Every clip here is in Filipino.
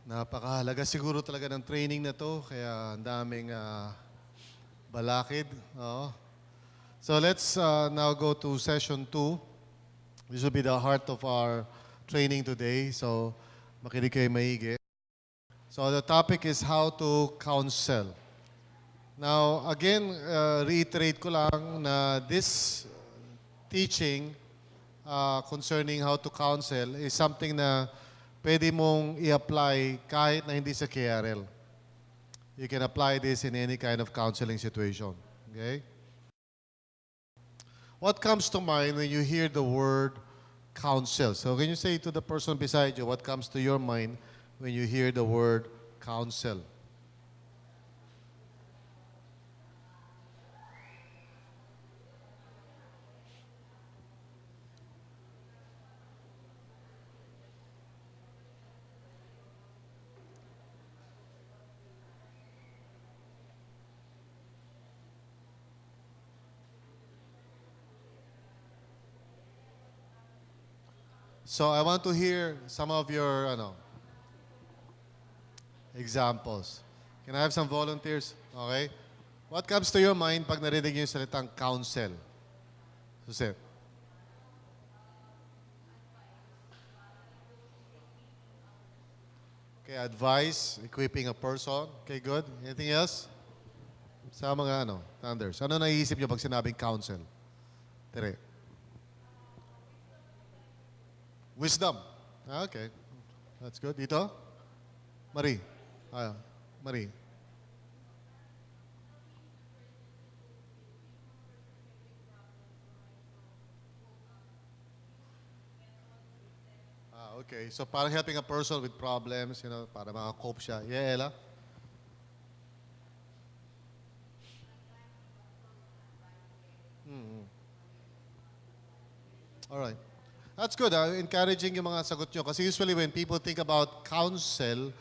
Napakahalaga siguro talaga ng training na to, kaya ang daming balakid. Oo. So let's now go to session 2. This will be the heart of our training today. So makinig kayo maigi. So the topic is how to counsel. Now again, reiterate ko lang na this teaching concerning how to counsel is something na pwede mong i-apply kahit na hindi sa KRL. You can apply this in any kind of counseling situation. Okay? What comes to mind when you hear the word counsel? So can you say to the person beside you, what comes to your mind when you hear the word counsel? So I want to hear some of your examples. Can I have some volunteers? Okay. What comes to your mind pag narinig niyo yung salitang counsel? Jose. Okay, advice, equipping a person. Okay, good. Anything else? Sa mga Thunders. Ano naiisip niyo pag sinabing counsel? Tere. Wisdom. Okay. That's good. Dito? Marie. Marie. Okay. So parang helping a person with problems, para makakope siya. Yeah, Ella? All right. That's good. Encouraging yung mga sagot nyo. Kasi usually when people think about counsel,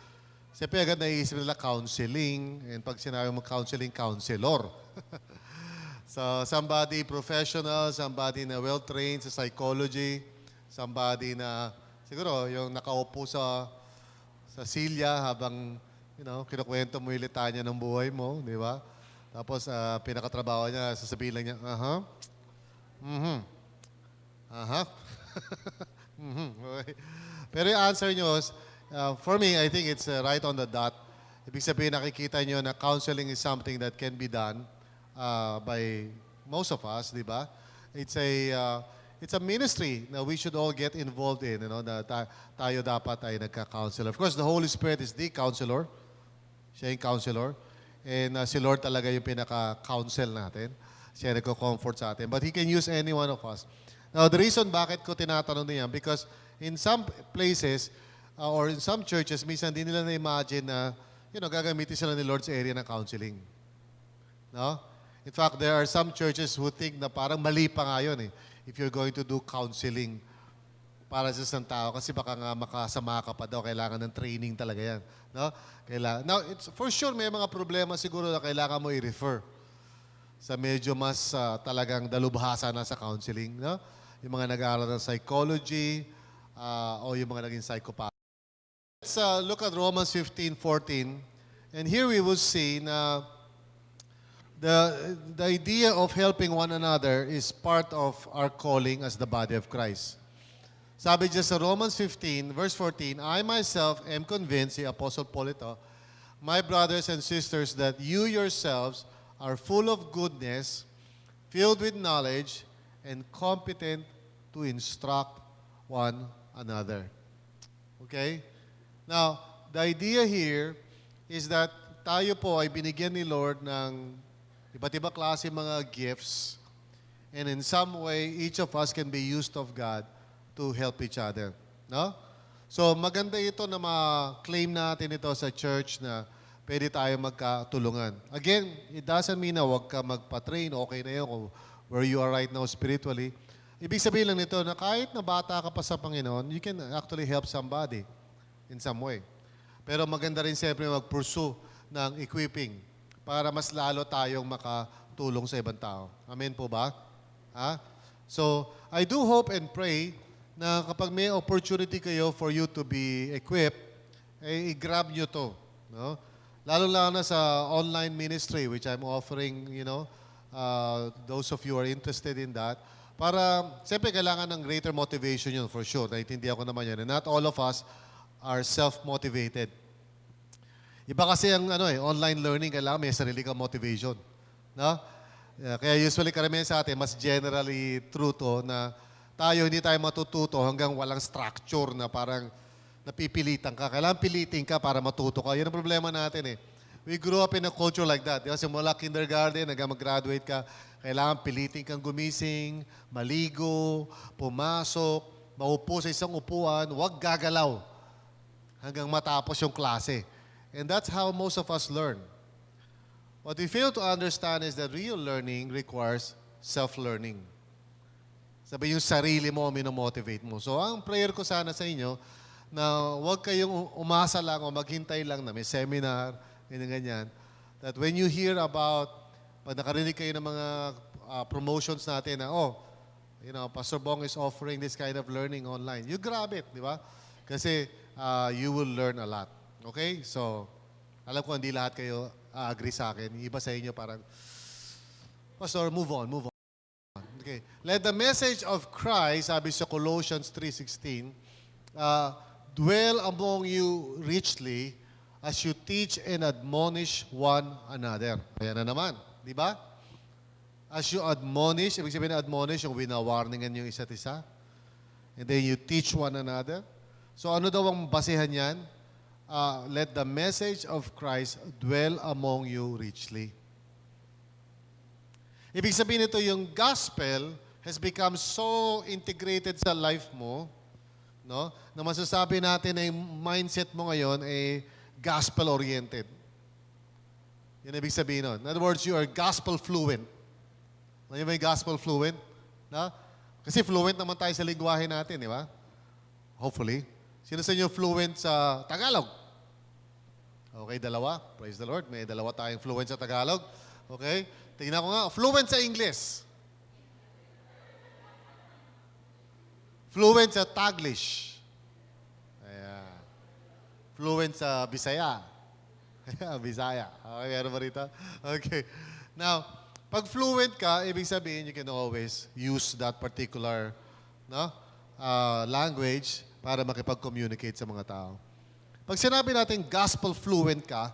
siyempre agad naiisip nila counseling. And pag sinabi mo counseling, counselor. So somebody professional, somebody na well-trained sa psychology, somebody na siguro yung nakaupo sa silya habang kinukwento mo yung litanya ng buhay mo, di ba? Tapos pinakatrabaho niya, sasabihin lang niya, Okay. Pero yung answer nyo, for me, I think it's right on the dot. Ibig sabihin, nakikita nyo na counseling is something that can be done by most of us, di ba? It's a ministry na we should all get involved in, na tayo dapat ay nagka-counselor. Of course, the Holy Spirit is the counselor. Siya yung counselor. And si Lord talaga yung pinaka-counsel natin. Siya nagko-comfort sa atin. But He can use any one of us. Now, the reason bakit ko tinatanong niyan, because in some places or in some churches, minsan hindi nila na-imagine na, gagamitin sila ni Lord sa area ng counseling. No? In fact, there are some churches who think na parang mali pa nga yun if you're going to do counseling para sa isang tao kasi baka nga makasama ka pa daw, kailangan ng training talaga yan. No? Now, for sure, may mga problema siguro na kailangan mo i-refer sa medyo mas talagang dalubhasa na sa counseling. No? Yung mga nag-aaral ng psychology o yung mga naging psychopath. Let's look at Romans 15:14. And here we will see na the idea of helping one another is part of our calling as the body of Christ. Sabi dyan sa Romans 15, verse 14, I myself am convinced, si Apostle Paul ito, my brothers and sisters, that you yourselves are full of goodness, filled with knowledge, and competent to instruct one another. Okay? Now, the idea here is that tayo po ay binigyan ni Lord ng iba't ibang klase mga gifts, and in some way, each of us can be used of God to help each other. No? So, maganda ito na ma-claim natin ito sa church na pwede tayo magkatulungan. Again, it doesn't mean na huwag ka magpa-train, okay na yun, where you are right now spiritually. Ibig sabihin lang nito na kahit na bata ka pa sa Panginoon, you can actually help somebody in some way. Pero maganda rin siyempre mag-pursue ng equipping para mas lalo tayong makatulong sa ibang tao. Amen po ba? Ha? So, I do hope and pray na kapag may opportunity kayo for you to be equipped, i-grab nyo to. No? Lalo-lalo na sa online ministry, which I'm offering, those of you who are interested in that. Para, siyempre, kailangan ng greater motivation yun, for sure. Naintindihan ko naman yan. And not all of us are self-motivated. Iba kasi ang online learning, kailangan may sarili kang motivation. No? Kaya usually karamihan sa atin, mas generally true to na hindi tayo matututo hanggang walang structure na parang napipilitan ka. Kailangan pilitin ka para matuto ka. Yan ang problema natin eh. We grew up in a culture like that. Di ba? Simula kindergarten, hanggang mag-graduate ka, kailangan pilitin kang gumising, maligo, pumasok, maupo sa isang upuan, huwag gagalaw hanggang matapos yung klase. And that's how most of us learn. What we fail to understand is that real learning requires self-learning. Sabi yung sarili mo, minomotivate mo. So ang prayer ko sana sa inyo, na huwag kayong umasa lang o maghintay lang na may seminar, ganyan. That when you hear about, pag nakarinig kayo ng mga promotions natin na, Pastor Bong is offering this kind of learning online, you grab it, di ba? Kasi you will learn a lot. Okay? So, alam ko hindi lahat kayo agree sa akin. Iba sa inyo parang, Pastor, move on. Okay. Let the message of Christ, sabi sa Colossians 3:16, dwell among you richly as you teach and admonish one another. Ayan na naman. Di ba? As you admonish, ibig sabihin na admonish, yung winawarningan yung isa't isa. And then you teach one another. So ano daw ang basehan yan? Let the message of Christ dwell among you richly. Ibig sabihin nito, yung gospel has become so integrated sa life mo, no? Na masasabi natin na yung mindset mo ngayon ay gospel-oriented. Yan ibig sabihin nun. In other words, you are gospel fluent. Ano yung may gospel fluent? No? Kasi fluent naman tayo sa lingwahe natin, di ba? Hopefully. Sino sa inyo fluent sa Tagalog? Okay, dalawa. Praise the Lord. May dalawa tayong fluent sa Tagalog. Okay? Tingnan ko nga. Fluent sa English. Fluent sa Taglish. Ayan. Fluent sa Bisaya. Bisaya. Okay, ano ba rito? Okay. Now, pag fluent ka, ibig sabihin, you can always use that particular language para makipag-communicate sa mga tao. Pag sinabi natin gospel fluent ka,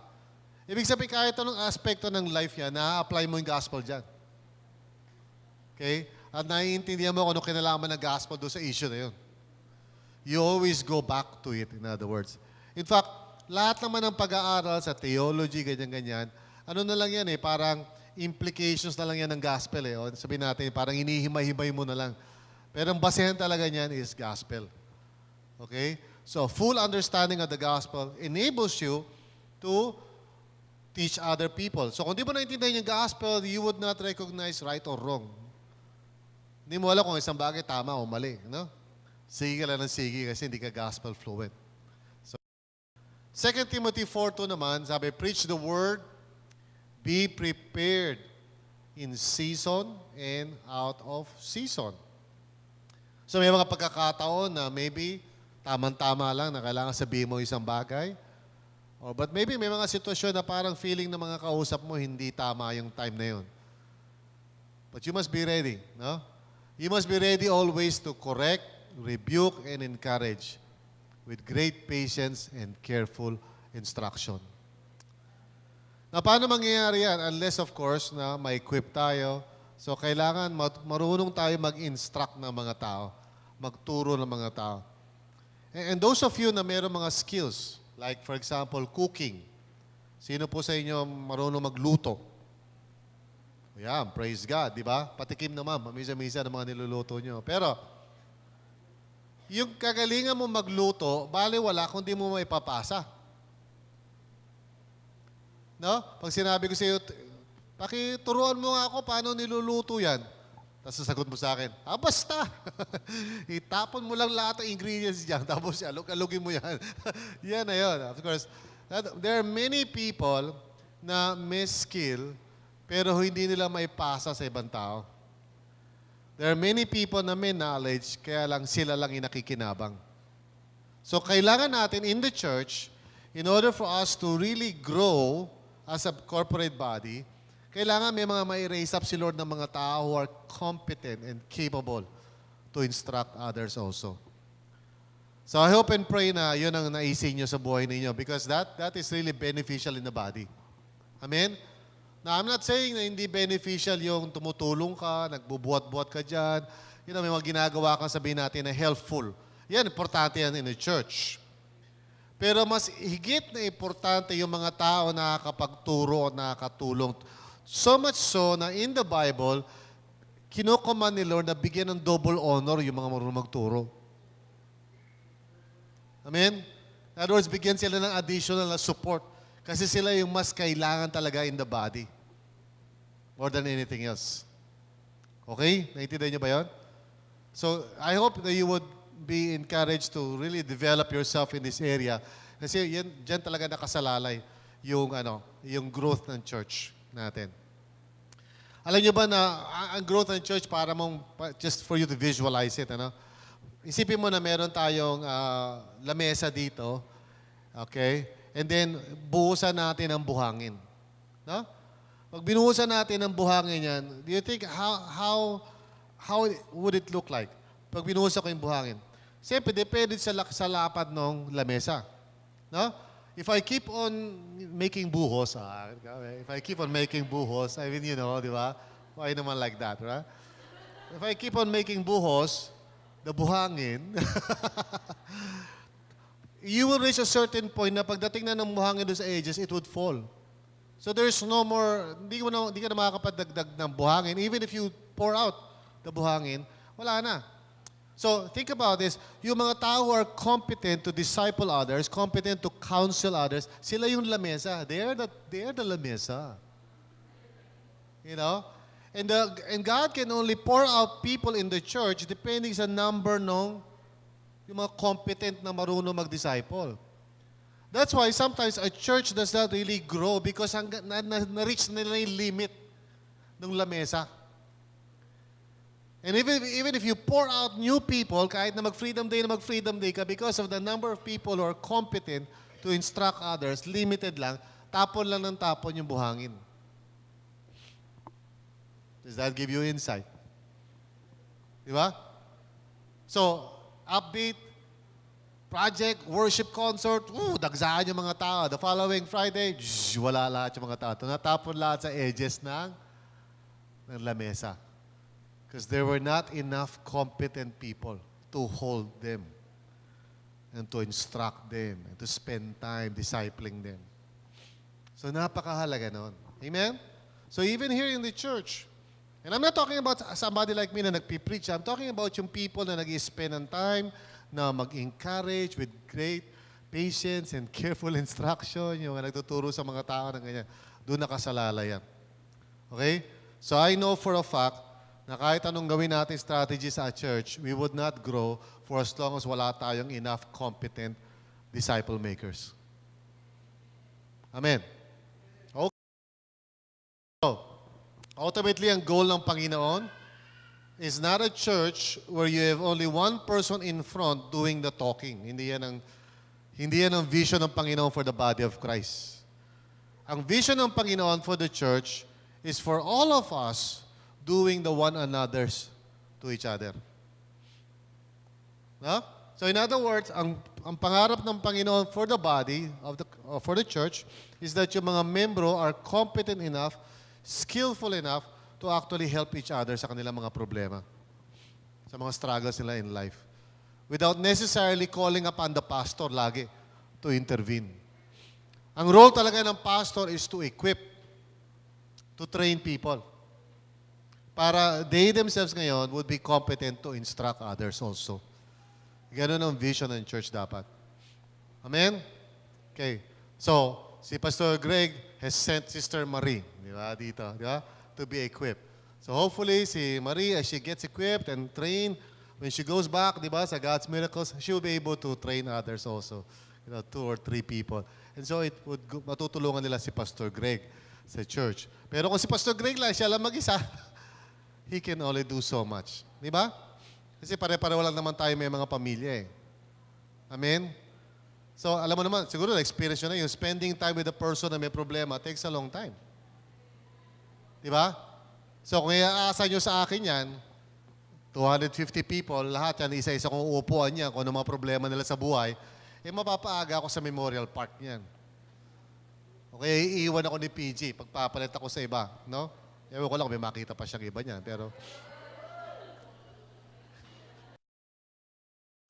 ibig sabihin kahit anong aspekto ng life yan, na-apply mo yung gospel dyan. Okay? At naiintindihan mo kung ano kinalaman ng gospel doon sa issue na yun. You always go back to it, in other words. In fact, lahat naman ng pag-aaral sa theology, ganyan-ganyan, ano na lang yan parang implications na lang yan ng gospel O sabihin natin, parang hinihimay-himay mo na lang. Pero ang basehan talaga niyan is gospel. Okay? So, full understanding of the gospel enables you to teach other people. So, kung di mo naintindihan yung gospel, you would not recognize right or wrong. Hindi mo alam kung isang bagay tama o mali. No? Sige ka lang ng sige kasi hindi ka gospel fluent. So, 2 Timothy 4:2 naman, sabi, preach the word, be prepared in season and out of season. So, may mga pagkakataon na maybe tamang-tama lang na kailangan sabihin mo isang bagay. But maybe may mga sitwasyon na parang feeling ng mga kausap mo hindi tama yung time na yun. But you must be ready. No? You must be ready always to correct, rebuke, and encourage with great patience and careful instruction. Na paano mangyayari yan? Unless, of course, na ma-equip tayo. So, kailangan marunong tayo mag-instruct ng mga tao, magturo ng mga tao. And those of you na mayroong mga skills, like for example, cooking. Sino po sa inyo marunong magluto? Yan, praise God, di ba? Patikim naman, mamisa-misa ng mga niluluto nyo. Pero, yung kagalingan mo magluto, bale wala kung di mo maipapasa. No? Pag sinabi ko sa iyo, pakituruan mo nga ako paano niluluto yan. Tapos sasagot mo sa akin, basta. Itapon mo lang lahat ng ingredients dyan, tapos alugin mo yan. Yan na yun. Of course, there are many people na may skill, pero hindi nila may pasa sa ibang tao. There are many people na may knowledge, kaya lang sila lang inakikinabang. So, kailangan natin in the church, in order for us to really grow as a corporate body, kailangan may mga mai-raise up si Lord ng mga tao who are competent and capable to instruct others also. So I hope and pray na yun ang naisin nyo sa buhay ninyo because that is really beneficial in the body. Amen? Now, I'm not saying na hindi beneficial yung tumutulong ka, nagbubuhat-buhat ka dyan, may mga ginagawa kang sabihin natin na helpful. Yan, importante yan in the church. Pero mas higit na importante yung mga tao na nakakapagturo o nakakatulong. So much so na in the Bible, kinukommand ni Lord na bigyan ng double honor yung mga marunong magturo. Amen? In other words, bigyan sila ng additional na support kasi sila yung mas kailangan talaga in the body more than anything else. Okay? Naintindihan niyo ba yun? So, I hope that you would be encouraged to really develop yourself in this area kasi dyan talaga nakasalalay yung growth ng church natin. Alam niyo ba na ang growth ng church just for you to visualize it, Isipin mo na meron tayong lamesa dito, okay? And then, buhusan natin ang buhangin. No? Pag binuhusan natin ang buhangin yan, do you think how would it look like? Pag binuhusan ko yung buhangin. Siyempre, depende sa lapad ng lamesa. No? If I keep on making buhos, I mean, di ba? Why naman like that, right? If I keep on making buhos, the buhangin, you will reach a certain point na pagdating na ng buhangin doon sa edges, it would fall. So there's no more, hindi ka na makakapadagdag ng buhangin. Even if you pour out the buhangin, wala na. So think about this, yung mga tao who are competent to disciple others, competent to counsel others, sila yung lamesa. They are the lamesa. And God can only pour out people in the church depending sa number ng yung mga competent na marunong mag-disciple. That's why sometimes a church does not really grow because na-reach nila yung limit ng lamesa. And even if you pour out new people, kahit na mag-freedom day ka, because of the number of people who are competent to instruct others, limited lang, tapon lang ng tapon yung buhangin. Does that give you insight? Di ba? So, upbeat, project, worship concert, dagsaan yung mga tao. The following Friday, wala lahat yung mga tao. Natapon lahat sa edges ng lamesa. Because there were not enough competent people to hold them and to instruct them and to spend time discipling them. So, napakahalaga nun. Amen? So, even here in the church, and I'm not talking about somebody like me na nagpipreach. I'm talking about yung people na nag-spend ng time, na mag-encourage with great patience and careful instruction, yung nagtuturo sa mga tao na ganyan. Doon nakasalala yan. Okay? So I know for a fact na kahit anong gawin natin strategy sa church, we would not grow for as long as wala tayong enough competent disciple makers. Amen. Okay. So, ultimately, ang goal ng Panginoon is not a church where you have only one person in front doing the talking. Hindi yan ang vision ng Panginoon for the body of Christ. Ang vision ng Panginoon for the church is for all of us doing the one another's to each other. No? So in other words, ang pangarap ng Panginoon for the body, for the church, is that yung mga membro are competent enough, skillful enough to actually help each other sa kanilang mga problema, sa mga struggles nila in life, without necessarily calling upon the pastor lagi to intervene. Ang role talaga ng pastor is to equip, to train people, para they themselves ngayon would be competent to instruct others also. Ganun ang vision ng church dapat. Amen? Okay. So, si Pastor Greg has sent Sister Marie, di ba, dito, di ba, to be equipped. So hopefully, si Marie, as she gets equipped and trained, when she goes back, di ba, sa God's miracles, she will be able to train others also. 2 or 3 people. And so, matutulungan nila si Pastor Greg sa church. Pero kung si Pastor Greg lang, siya lang mag-isa, he can only do so much. Di ba? Kasi pare-pareho lang naman tayo may mga pamilya eh. Amen? So, alam mo naman, siguro na-experience nyo na yung spending time with a person na may problema takes a long time. Di ba? So, kung iaasa nyo sa akin yan, 250 people, lahat yan, isa-isa kong uupuan niya kung ano mga problema nila sa buhay, eh mapapaaga ako sa Memorial Park niyan. Okay, iiwan ako ni PG, pagpapalit ako sa iba, no? Ewan ko lang, may makita pa siyang iba niyan, pero...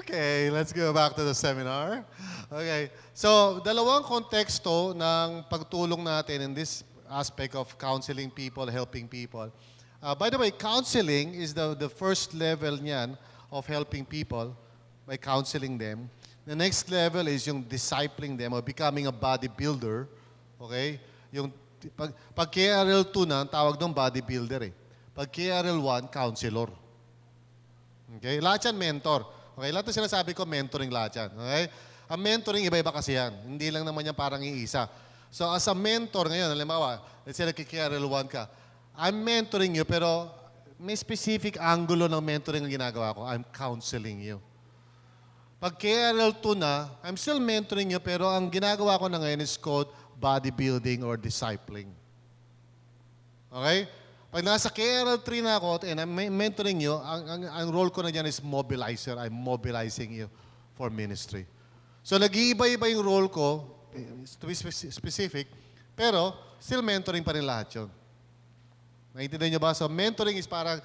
Okay, let's go back to the seminar. Okay, so dalawang konteksto ng pagtulong natin in this aspect of counseling people, helping people. By the way, counseling is the first level niyan of helping people by counseling them. The next level is yung discipling them or becoming a bodybuilder. Okay? Yung pag KRL 2 na, ang tawag ng bodybuilder eh. Pag KRL 1, counselor. Okay? Lahat yan mentor. Okay? Lahat ng sinasabi ko, mentoring lahat yan. Okay? Ang mentoring, iba-iba kasi yan. Hindi lang naman yan parang iisa. So as a mentor ngayon, halimbawa, let's say nagki-KRL 1 ka, I'm mentoring you, pero may specific angulo ng mentoring ang ginagawa ko. I'm counseling you. Pag KRL 2 na, I'm still mentoring you, pero ang ginagawa ko na ngayon is called bodybuilding or discipling. Okay? Pag nasa KRL 3 na ako and I'm mentoring you, ang role ko na dyan is mobilizer. I'm mobilizing you for ministry. So nag-iiba-iba yung role ko, to be specific, pero still mentoring pa rin lahat yun. Naintindihan niyo ba? So mentoring is parang,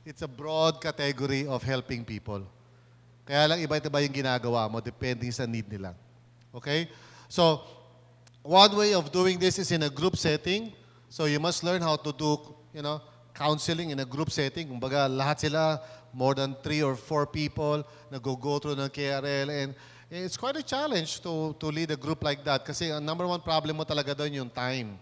it's a broad category of helping people. Kaya lang iba-iba yung ginagawa mo depending sa need nila. Okay? So, one way of doing this is in a group setting. So you must learn how to do, counseling in a group setting. Kumbaga, lahat sila, more than 3 or 4 people, go through ng KRL. And it's quite a challenge to lead a group like that. Kasi ang number one problem mo talaga doon yung time.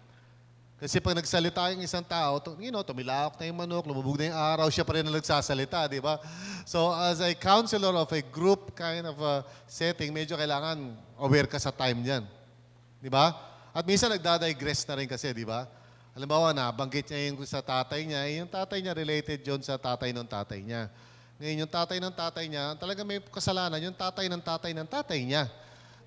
Kasi pag nagsalita yung isang tao, tumilawak na yung manok, lumubog na yung araw, siya pa rin na nagsasalita, di ba? So as a counselor of a group kind of a setting, medyo kailangan aware ka sa time niyan. Di ba? At minsan nagdadigress na rin kasi, di ba? Halimbawa na, banggit niya yung sa tatay niya, yung tatay niya related yun sa tatay ng tatay niya. Ngayon, yung tatay ng tatay niya, talaga may kasalanan, yung tatay ng tatay ng tatay niya.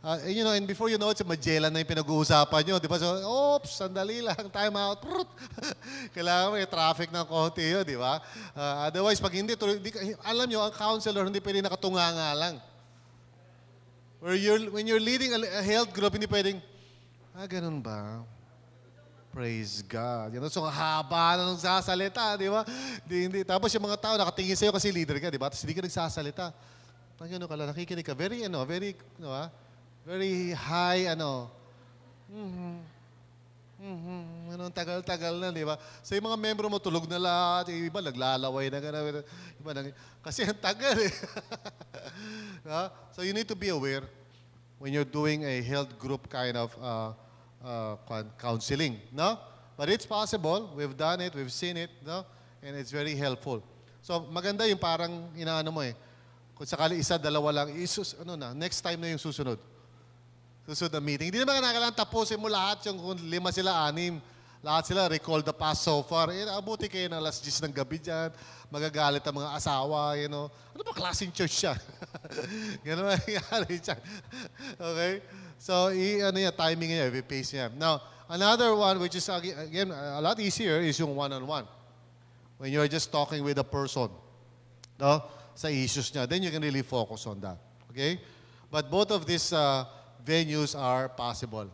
And before you know it, sa Magellan na yung pinag-uusapan nyo. Di ba? So, oops, sandali lang, time out. Kailangan may traffic ng konti yun, di ba? Otherwise, pag hindi, alam nyo, ang counselor hindi pwede nakatunga nga lang. When you're leading a health group, hindi pwedeng, ganun ba? Praise God. So, haba na nung sasalita, di ba? Hindi. Tapos yung mga tao nakatingin sa'yo kasi leader ka, di ba? Tapos hindi ka nagsasalita. Gano'n ka lang, nakikinig ka. Very high, tagal-tagal na, di ba? So yung mga membro mo, tulog na lahat, yung iba naglalaway na gano'n. Kasi ang tagal eh. So you need to be aware when you're doing a health group kind of counseling, no? But it's possible, we've done it, we've seen it, no? And it's very helpful. So maganda yung parang inaano mo eh. Kung sakali isa, dalawa lang, next time na yung susunod. Susunod na meeting. Hindi naman kailangan tapusin mo lahat yung kung 5 sila, 6. Lahat sila recall the past so far. Abuti kayo ng alas 10 ng gabi dyan. Magagalit ang mga asawa, Ano ba klaseng church siya? Ganun ang nangyari dyan. Okay? So, timing niya, pace niya. Now, another one which is, again, a lot easier is yung one-on-one. When you're just talking with a person, no? Sa issues niya, then you can really focus on that. Okay? But both of these venues are possible.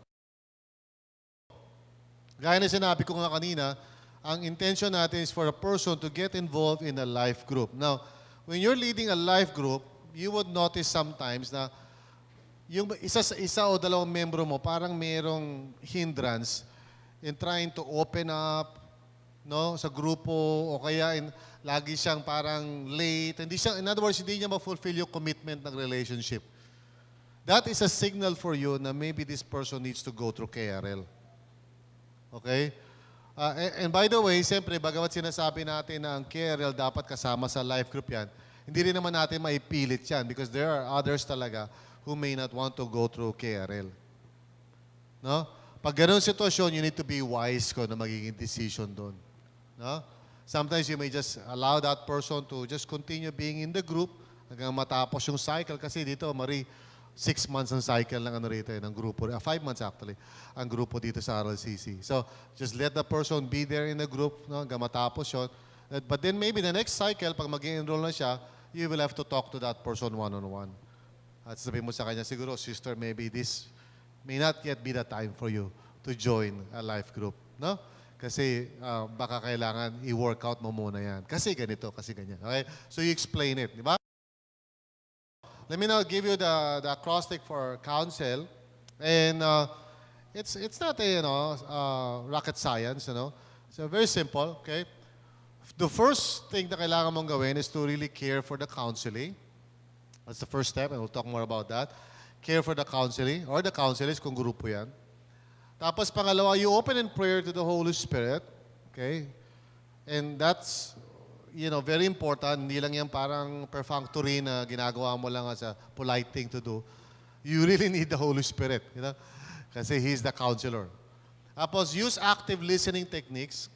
Gaya na sinabi ko nga kanina, ang intention natin is for a person to get involved in a life group. Now, when you're leading a life group, you would notice sometimes na yung isa o dalawang membro mo parang merong hindrance in trying to open up, no, sa grupo o kaya lagi siyang parang late. In other words, hindi niya ma-fulfill yung commitment ng relationship. That is a signal for you na maybe this person needs to go through KRL. Okay? And by the way, siyempre, bagamat sinasabi natin na ang KRL dapat kasama sa life group yan, hindi rin naman natin maipilit yan because there are others talaga who may not want to go through KRL. No? Pag ganun sitwasyon, you need to be wise ko na magiging decision doon. No? Sometimes you may just allow that person to just continue being in the group hanggang matapos yung cycle kasi dito, Marie, 6 months ang cycle ng ano rito, ng grupo. 5 months actually, ang grupo dito sa RLCC. So, just let the person be there in the group, no, hanggang matapos yun. But then maybe the next cycle, pag mag-enroll na siya, you will have to talk to that person one-on-one. At sabihin mo sa kanya, siguro, sister, maybe this may not yet be the time for you to join a life group. No? Kasi baka kailangan i-workout mo muna yan. Kasi ganito, kasi ganyan. Okay? So you explain it. Di ba? Let me now give you the acrostic for counsel. And it's not rocket science, So very simple, okay? The first thing na kailangan mong gawin is to really care for the counseling. That's the first step, and we'll talk more about that. Care for the counseling, or the counselors kung grupo yan. Tapos pangalawa, you open in prayer to the Holy Spirit. Okay? And that's, very important. Hindi lang yan parang perfunctory na ginagawa mo lang as a polite thing to do. You really need the Holy Spirit, Kasi He's the counselor. Tapos, use active listening techniques.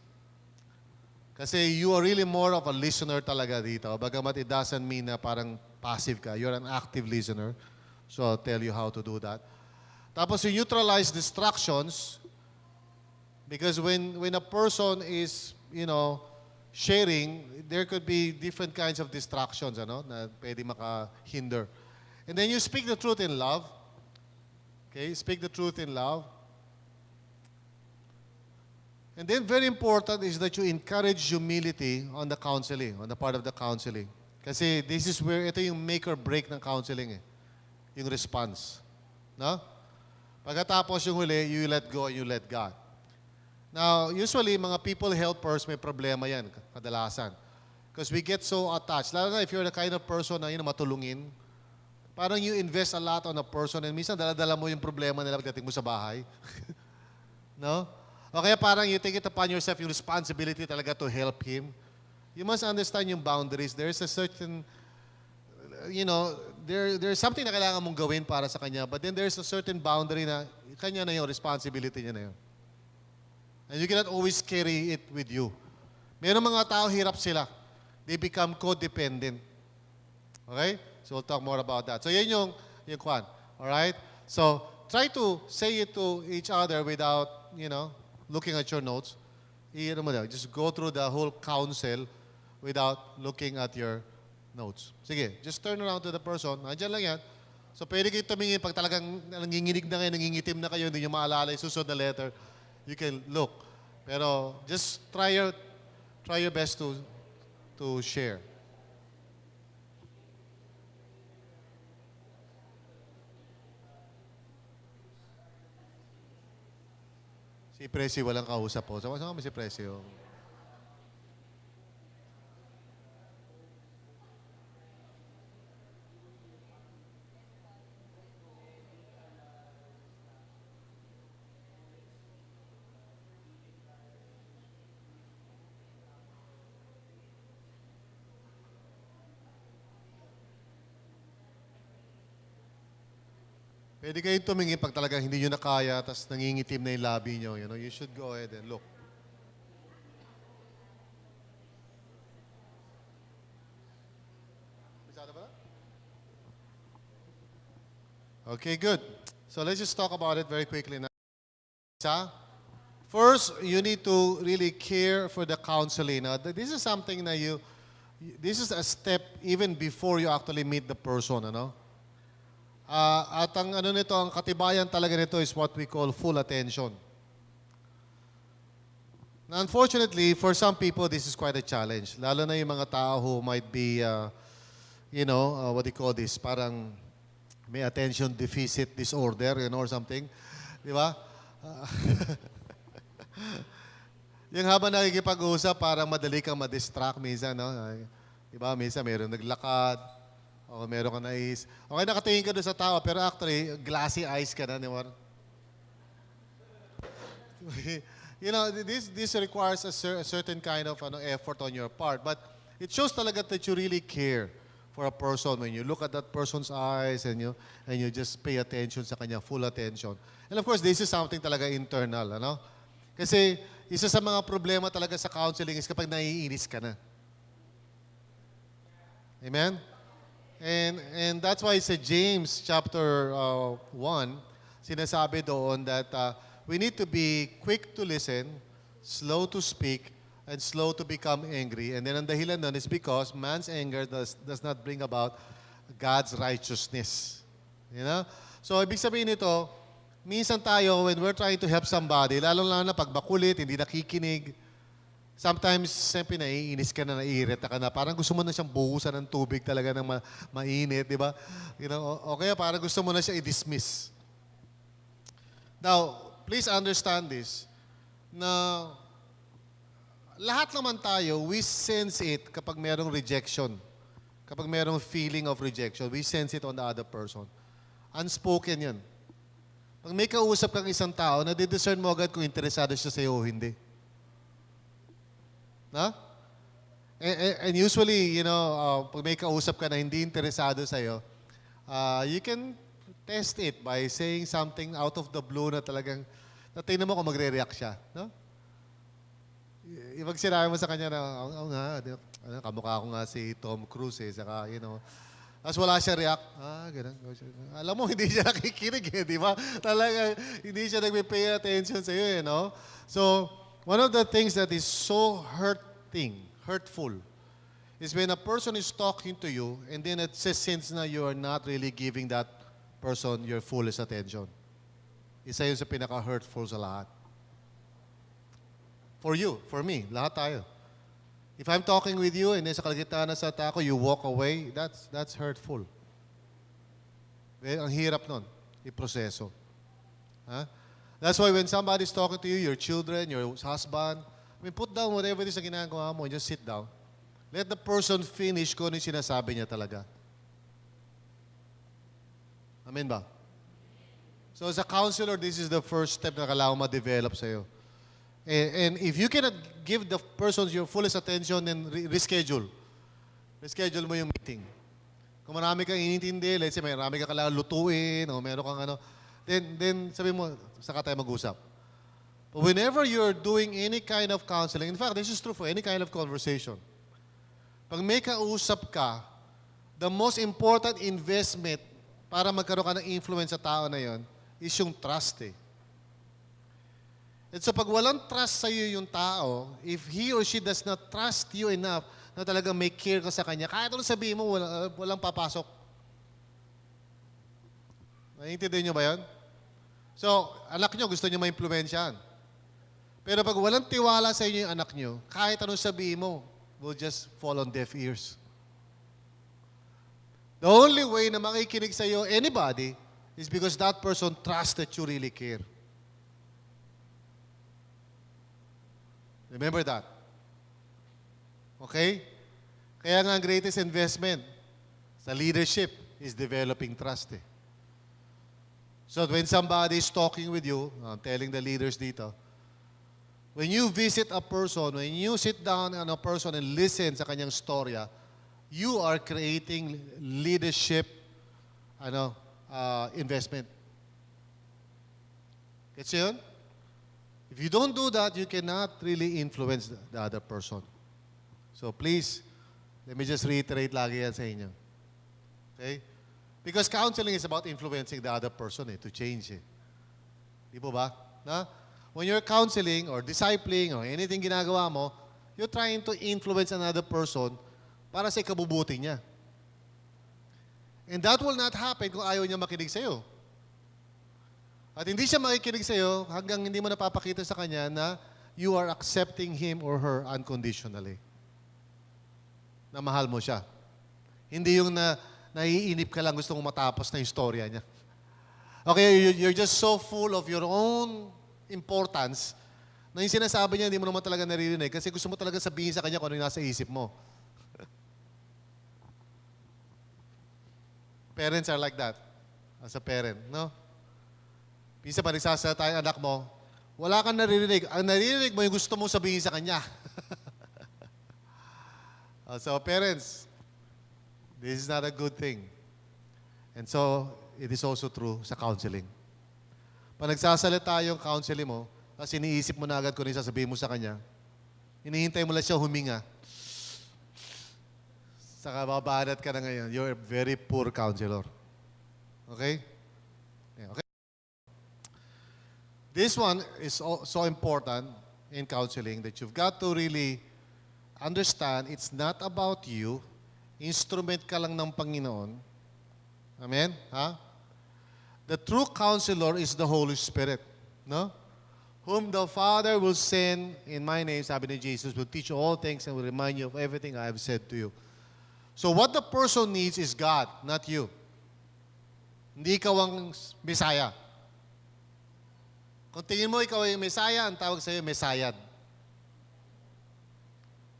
Kasi you are really more of a listener talaga dito. Bagamat it doesn't mean na parang passive ka. You're an active listener. So I'll tell you how to do that. Tapos you neutralize distractions because when a person is, sharing, there could be different kinds of distractions, na pwede makahinder. And then you speak the truth in love. Okay, speak the truth in love. And then very important is that you encourage humility on the counseling, on the part of the counseling. Kasi this is where ito yung make or break ng counseling yung response. No? Pagkatapos yung huli, you let go and you let God. Now, usually, mga people helpers, may problema yan, kadalasan. Because we get so attached. Lalo na if you're the kind of person na matulungin, parang you invest a lot on a person and minsan dala-dala mo yung problema nila pagdating mo sa bahay. No? O kaya parang you take it upon yourself yung responsibility talaga to help him. You must understand yung boundaries. There's a certain, there's something na kailangan mong gawin para sa kanya, but then there's a certain boundary na kanya na yung responsibility niya na yun. And you cannot always carry it with you. Mayroong mga tao, hirap sila. They become codependent. Okay? So we'll talk more about that. So yan yung kwan. Alright? So try to say it to each other without, looking at your notes. Just go through the whole counsel without looking at your notes. Sige, just turn around to the person. Nandiyan lang yan. So pwede kayo tumingin pag talagang nanginginig na kayo, nangingitim na kayo, hindi nyo maalala yung susunod na letter. You can look. Pero just try your best to share. Si Presi walang kausap po. Sama kami si Presi. Pwede kayong tumingin pag talagang hindi nyo na kaya, tapos nangingitim na yung labi nyo. You should go ahead and look. Okay, good. So let's just talk about it very quickly now. First, you need to really care for the counseling. Now, this is something that this is a step even before you actually meet the person, At ang ang katibayan talaga nito is what we call full attention. Now, unfortunately, for some people, this is quite a challenge. Lalo na yung mga tao who might be, what do you call this? Parang may attention deficit disorder, or something. Di ba? Yung habang nakikipag-usap, parang madali kang ma-distract minsan, Di ba? Minsan mayroong naglakad, o meron ka nais. Okay, nakatingin ka doon sa tao, pero actually, glassy eyes ka na, di ba? This requires a certain kind of effort on your part. But it shows talaga that you really care for a person when you look at that person's eyes and you just pay attention sa kanya, full attention. And of course, this is something talaga internal, Kasi isa sa mga problema talaga sa counseling is kapag naiinis ka na. Amen? And that's why sa James chapter 1, sinasabi doon that we need to be quick to listen, slow to speak, and slow to become angry. And then ang dahilan doon is because man's anger does not bring about God's righteousness. You know? So, ibig sabihin nito, minsan tayo, when we're trying to help somebody, lalo-lalo na pag makulit, hindi nakikinig, sometimes, siyempre, naiinis ka na, naiirita ka na. Parang gusto mo na siyang buhusan ng tubig talaga ng mainit, di ba? You know, o kaya parang gusto mo na siya i-dismiss. Now, please understand this, na lahat naman tayo, we sense it kapag merong rejection. Kapag merong feeling of rejection, we sense it on the other person. Unspoken yan. Pag may kausap kang isang tao, nadidiscern mo agad kung interesado siya sa'yo o hindi. Na? And usually, you know, pag may kausap ka na hindi interesado sa'yo, you can test it by saying something out of the blue na talagang, tingnan mo kung magre-react siya. No? Ibag sinabi mo sa kanya na, kamukha ko nga si Tom Cruise eh, saka, you know, tapos wala siya react. Ganun. Alam mo, hindi siya nakikinig eh, di ba? Talaga, hindi siya nagpe-pay attention sa'yo eh, no? So, one of the things that is so hurtful, is when a person is talking to you and then it says since na you are not really giving that person your fullest attention. Isa yun sa pinaka-hurtful sa lahat. For you, for me, lahat tayo. If I'm talking with you and sa kalagitnaan ng salita ko, you walk away, that's hurtful. Ang hirap nun, iproseso. Huh? That's why when somebody's talking to you, your children, your husband, put down whatever it is na ginagawa mo, just sit down. Let the person finish kung ano yung sinasabi niya talaga. Amen ba? So as a counselor, this is the first step na kailangan ma-develop sa'yo. And if you cannot give the person your fullest attention, then reschedule. Reschedule mo yung meeting. Kung marami kang inintindi, let's say marami kang kailangan lutuin, o meron kang ano, then sabi mo, saka tayo mag-usap. But whenever you're doing any kind of counseling, in fact, this is true for any kind of conversation. Pag may kausap ka, the most important investment para magkaroon ka ng influence sa tao na yon is yung trust eh. At so pag walang trust sa iyo yung tao, if he or she does not trust you enough na talagang may care ka sa kanya, kahit ano sabihin mo, walang papasok. Naiintindihan niyo ba yan? So, anak niyo, gusto niyo ma-impluwensyahan. Pero pag walang tiwala sa inyo yung anak niyo, kahit anong sabihin mo, will just fall on deaf ears. The only way na makikinig sa iyo anybody is because that person trusts that you really care. Remember that. Okay? Kaya nga ang greatest investment sa leadership is developing trust eh. So when somebody is talking with you, I'm telling the leaders dito, when you visit a person, when you sit down on a person and listen sa kanyang storya, you are creating leadership investment. Gets yun? If you don't do that, you cannot really influence the other person. So please, let me just reiterate lagi yan sa inyo. Okay? Because counseling is about influencing the other person to change. Di po ba? Na? When you're counseling or discipling or anything ginagawa mo, you're trying to influence another person para sa ikabubuti niya. And that will not happen kung ayaw niya makinig sa'yo. At hindi siya makikinig sa'yo hanggang hindi mo napapakita sa kanya na you are accepting him or her unconditionally. Na mahal mo siya. Hindi yung naiinip ka lang gusto mong matapos na istorya niya. Okay, you're just so full of your own importance na yung sinasabi niya hindi mo naman talaga naririnig kasi gusto mo talaga sabihin sa kanya kung ano yung nasa isip mo. Parents are like that. As a parent, no? Minsan pa nagsasalita yung anak mo, wala kang naririnig. Ang naririnig mo yung gusto mong sabihin sa kanya. So parents, this is not a good thing. And so, it is also true sa counseling. Pag nagsasalita yung counseling mo, tapos iniisip mo na agad kung ano yung sasabihin mo sa kanya, hinihintay mo lang siya huminga. saka babanat ka na ngayon, you're a very poor counselor. Okay? Yeah, okay. This one is so important in counseling that you've got to really understand it's not about you. Instrument ka lang ng Panginoon. Amen? Ha? The true counselor is the Holy Spirit. No? Whom the Father will send in my name, sabi ni Jesus, will teach you all things and will remind you of everything I have said to you. So what the person needs is God, not you. Hindi ikaw ang Messiah. Kung tingin mo ikaw ay Messiah, ang tawag sa iyo, Messiah.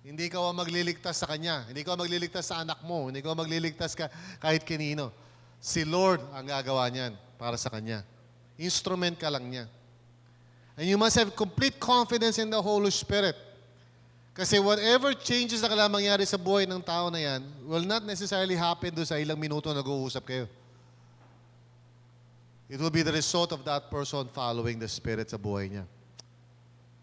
Hindi ikaw ang magliligtas sa Kanya. Hindi ikaw ang magliligtas sa anak mo. Hindi ikaw ang magliligtas kahit kanino. Si Lord ang gagawa niyan para sa Kanya. Instrument ka lang niya. And you must have complete confidence in the Holy Spirit. Kasi whatever changes na kailangan mangyari sa buhay ng tao na yan will not necessarily happen doon sa ilang minuto na nag-uusap kayo. It will be the result of that person following the Spirit sa buhay niya.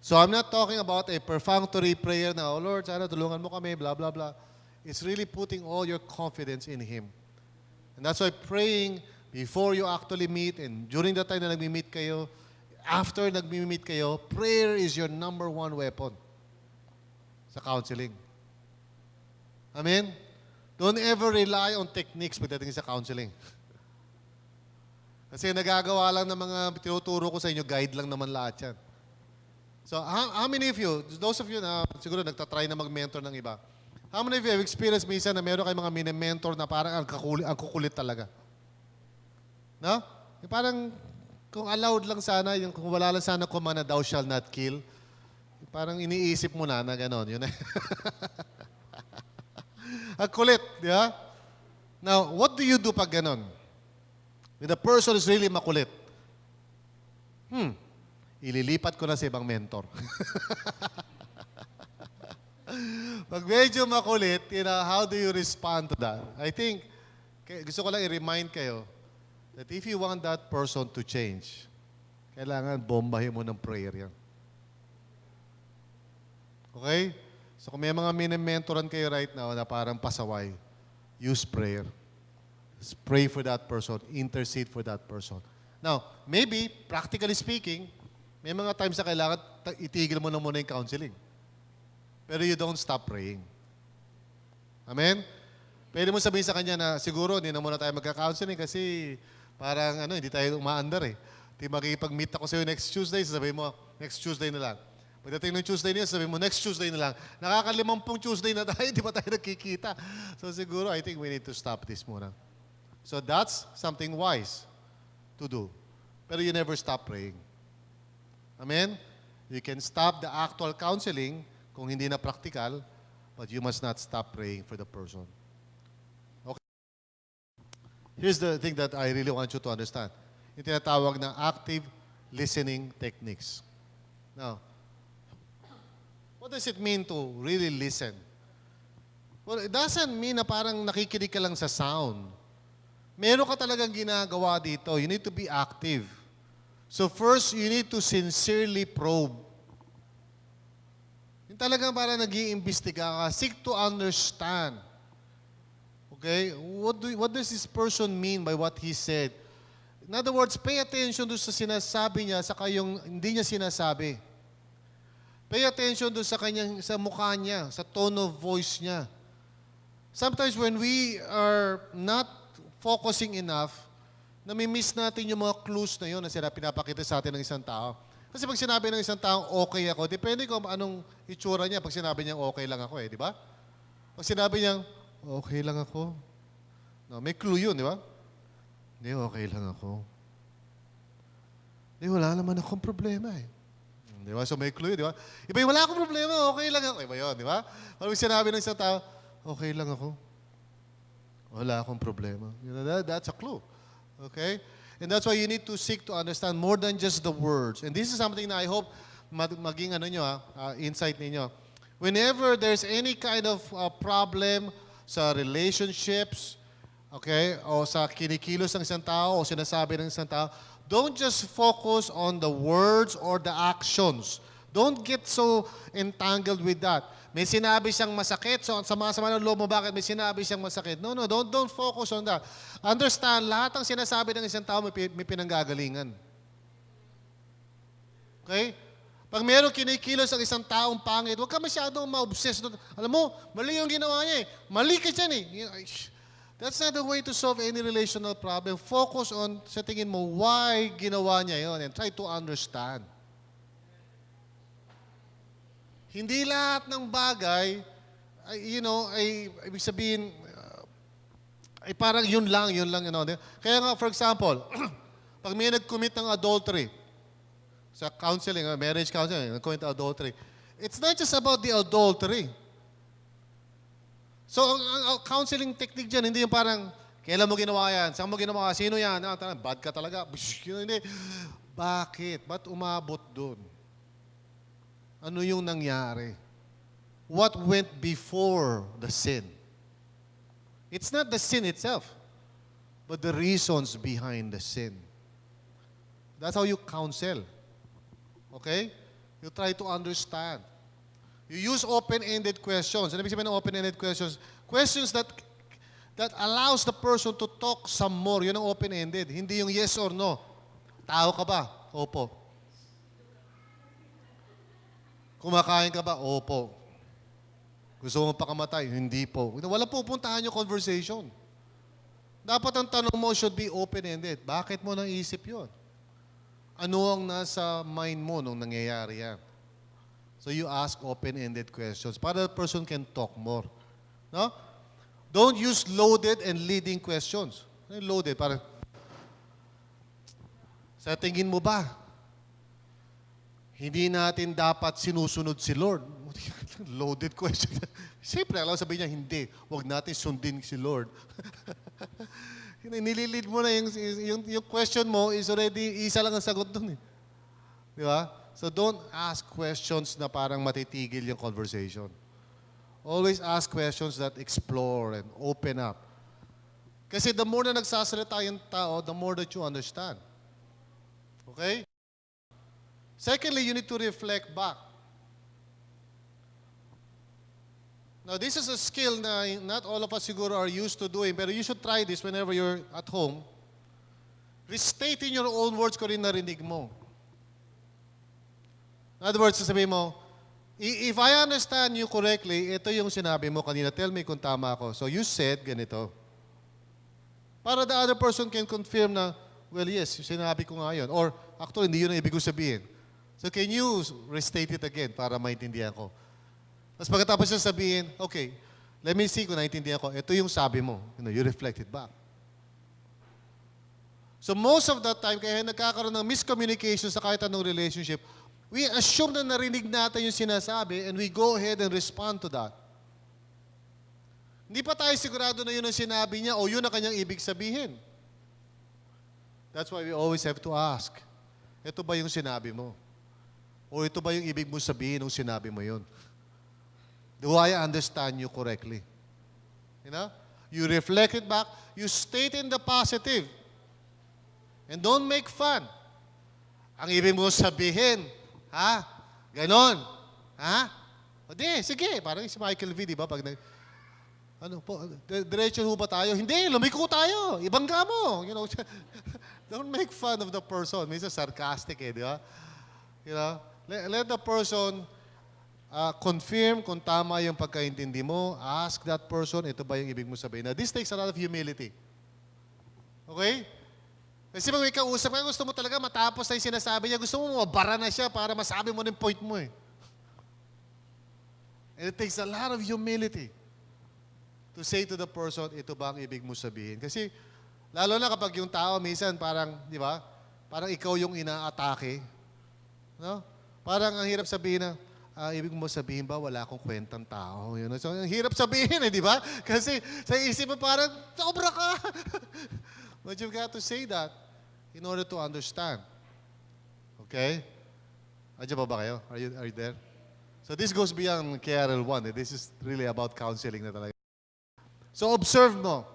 So I'm not talking about a perfunctory prayer na, oh Lord, sana tulungan mo kami, blah, blah, blah. It's really putting all your confidence in Him. And that's why praying before you actually meet and during the time na nag-meet kayo, after nag-meet kayo, prayer is your number one weapon sa counseling. Amen? Don't ever rely on techniques pagdating sa counseling. Kasi nagagawa lang ng mga tinuturo ko sa inyo, guide lang naman lahat yan. So, how many of you, those of you na siguro nagtatry na mag-mentor ng iba, how many of you have experienced minsan na meron kayong mga mini-mentor na parang ang kukulit talaga? No? Yung parang, kung allowed lang sana, yung kung wala lang sana command na thou shall not kill, parang iniisip mo na gano'n. Yun na. Ang kulit, di ba? Now, what do you do pag gano'n? When the person is really makulit, ililipat ko na sa ibang mentor. Pag medyo makulit, how do you respond to that? I think, gusto ko lang i-remind kayo that if you want that person to change, kailangan bombahin mo ng prayer yan. Okay? So kung may mga mini-mentoran kayo right now na parang pasaway, use prayer. Just pray for that person. Intercede for that person. Now, maybe, practically speaking, may mga times na kailangan itigil mo na muna yung counseling. Pero you don't stop praying. Amen? Pwede mo sabihin sa kanya na siguro hindi na muna tayo magka-counseling kasi parang hindi tayo umaandar eh. Di makikipag-meet ako sa'yo next Tuesday, sasabihin mo, next Tuesday na lang. Pagdating ng Tuesday niya, sabihin mo, next Tuesday na lang. Nakakalimampung Tuesday na tayo, di ba tayo nagkikita? So siguro, I think we need to stop this muna. So that's something wise to do. Pero you never stop praying. Amen? You can stop the actual counseling kung hindi na practical, but you must not stop praying for the person. Okay? Here's the thing that I really want you to understand. Yung tinatawag na active listening techniques. Now, what does it mean to really listen? Well, it doesn't mean na parang nakikinig ka lang sa sound. Meron ka talagang ginagawa dito. You need to be active. So first, you need to sincerely probe. Yung talagang parang nag-iimbestiga ka. Seek to understand. Okay? What does this person mean by what he said? In other words, pay attention doon sa sinasabi niya saka yung hindi niya sinasabi. Pay attention doon sa mukha niya, sa tone of voice niya. Sometimes when we are not focusing enough, nami-miss natin yung mga clues na yun na pinapakita sa atin ng isang tao. Kasi pag sinabi ng isang tao, okay ako, depende kung anong itsura niya pag sinabi niya, okay lang ako di ba? Pag sinabi niya, okay lang ako, no, may clue yun, di ba? Hindi, okay lang ako. Hindi, wala naman akong problema Di ba? So may clue, di ba? Iba yung wala akong problema, okay lang ako. Iba yun, di ba? Pag sinabi ng isang tao, okay lang ako. Wala akong problema. You know, that's a clue. Okay? And that's why you need to seek to understand more than just the words. And this is something na I hope maging insight ninyo. Whenever there's any kind of problem sa relationships, okay, o sa kinikilos ng isang tao o sinasabi ng isang tao, don't just focus on the words or the actions. Don't get so entangled with that. May sinabi siyang masakit. So, sa mga sama ng loob mo, bakit may sinabi siyang masakit? No, don't focus on that. Understand, lahat ng sinasabi ng isang tao may pinanggagalingan. Okay? Pag meron kinikilos ang isang taong pangit, huwag ka masyadong ma-obsess doon. Alam mo, mali yung ginawa niya eh. Mali ka dyan eh. That's not the way to solve any relational problem. Focus on sa tingin mo why ginawa niya yon and try to understand. Hindi lahat ng bagay, ay ibig sabihin, ay parang yun lang. Kaya nga, for example, pag may nag-commit ng adultery, sa counseling, marriage counseling, nag-commit ng adultery, it's not just about the adultery. So, ang counseling technique dyan, hindi yung parang, kailan mo ginawa yan? Saan mo ginawa? Sino yan? Bad ka talaga. Hindi. Bakit? Ba't umabot dun? Ano yung nangyari? What went before the sin? It's not the sin itself, but the reasons behind the sin. That's how you counsel. Okay? You try to understand. You use open-ended questions. Ano ibig sabihin ng open-ended questions? Questions that allows the person to talk some more. Yun ang open-ended. Hindi yung yes or no. Tao ka ba? Opo. Kumakain ka ba? Opo. Gusto mo pakamatay? Hindi po. Wala pupuntahan yung conversation. Dapat ang tanong mo should be open-ended. Bakit mo naisip yun? Ano ang nasa mind mo nung nangyayari yan? So you ask open-ended questions para the person can talk more. No? Don't use loaded and leading questions. Loaded, parang, sa tingin mo ba, hindi natin dapat sinusunod si Lord? Loaded question. Siyempre, alam sabihin niya, hindi. Huwag natin sundin si Lord. Nililid mo na yung question mo is already, isa lang ang sagot dun eh. Di ba? So don't ask questions na parang matitigil yung conversation. Always ask questions that explore and open up. Kasi the more na nagsasalita yung tao, the more that you understand. Okay? Secondly, you need to reflect back. Now, this is a skill na not all of us siguro are used to doing, pero you should try this whenever you're at home. Restate in your own words kung rin narinig mo. In other words, sasabihin mo, if I understand you correctly, ito yung sinabi mo kanina, tell me kung tama ako. So you said ganito. Para the other person can confirm na, well, yes, sinabi ko nga yun. Or, actually, hindi yun ang ibig ko sabihin. So can you restate it again para maintindihan ko? Tapos pagkatapos siya sabihin, okay, let me see kung naintindihan ko. Ito yung sabi mo. You reflect it back. So most of the time, kaya nagkakaroon ng miscommunication sa kahit anong relationship, we assume na narinig natin yung sinasabi and we go ahead and respond to that. Hindi pa tayo sigurado na yun ang sinabi niya o yun ang kanyang ibig sabihin. That's why we always have to ask, ito ba yung sinabi mo? O ito ba yung ibig mo sabihin nung sinabi mo yun? Do I understand you correctly? You know? You reflect it back. You state in the positive. And don't make fun. Ang ibig mo sabihin, ha? Ganon. Ha? O di, sige. Parang si Michael V, di ba? Pag diretso ho ba tayo? Hindi, lumiko tayo. Ibangga mo. Don't make fun of the person. Minsan sarcastic di ba? Let the person confirm kung tama yung pagkaintindi mo. Ask that person, ito ba yung ibig mo sabihin? Now, this takes a lot of humility. Okay? Kasi pag may kausap ka, gusto mo talaga matapos na yung sinasabi niya, gusto mo mabara na siya para masabi mo ng point mo eh. And it takes a lot of humility to say to the person, ito ba ang ibig mo sabihin? Kasi, lalo na kapag yung tao, minsan parang, di ba, parang ikaw yung inaatake. No? Parang ang hirap sabihin na, ibig mo sabihin ba, wala akong kwentang tao. So, ang hirap sabihin di ba? Kasi sa isip mo parang, sobra ka. But you've got to say that in order to understand. Okay? Andiyan ba kayo? Are you there? So this goes beyond KRL 1. This is really about counseling na talaga. So observe mo.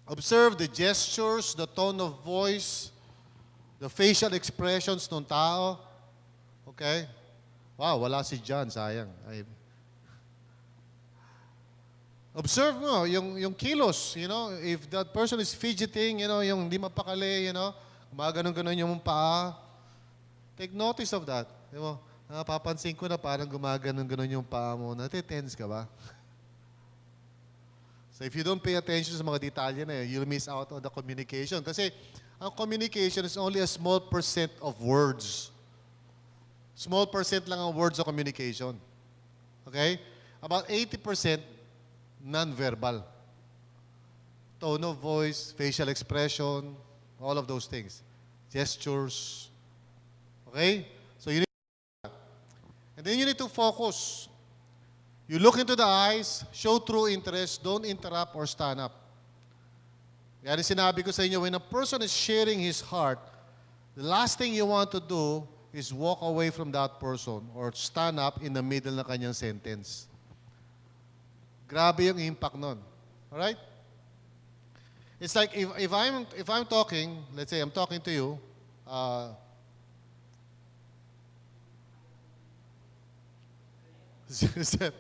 Observe the gestures, the tone of voice, the facial expressions ng tao. Okay? Wow, wala si John, sayang. Observe mo yung kilos, if that person is fidgeting, yung hindi mapakali, gumaganon-ganon yung paa, take notice of that. Napapansin ko na parang gumaganon-ganon yung paa mo. Natitense ka ba? So if you don't pay attention sa mga detalye na yun, you'll miss out on the communication. Kasi ang communication is only a small percent of words. Small percent lang ang words of communication. Okay? About 80% non-verbal. Tone of voice, facial expression, all of those things. Gestures. Okay? So you need and then you need to focus. You look into the eyes, show true interest, don't interrupt or stand up. Yan yung sinabi ko sa inyo, when a person is sharing his heart, the last thing you want to do is walk away from that person or stand up in the middle ng kanyang sentence. Grabe yung impact nun. Alright? It's like if I'm talking, let's say I'm talking to you, Zep.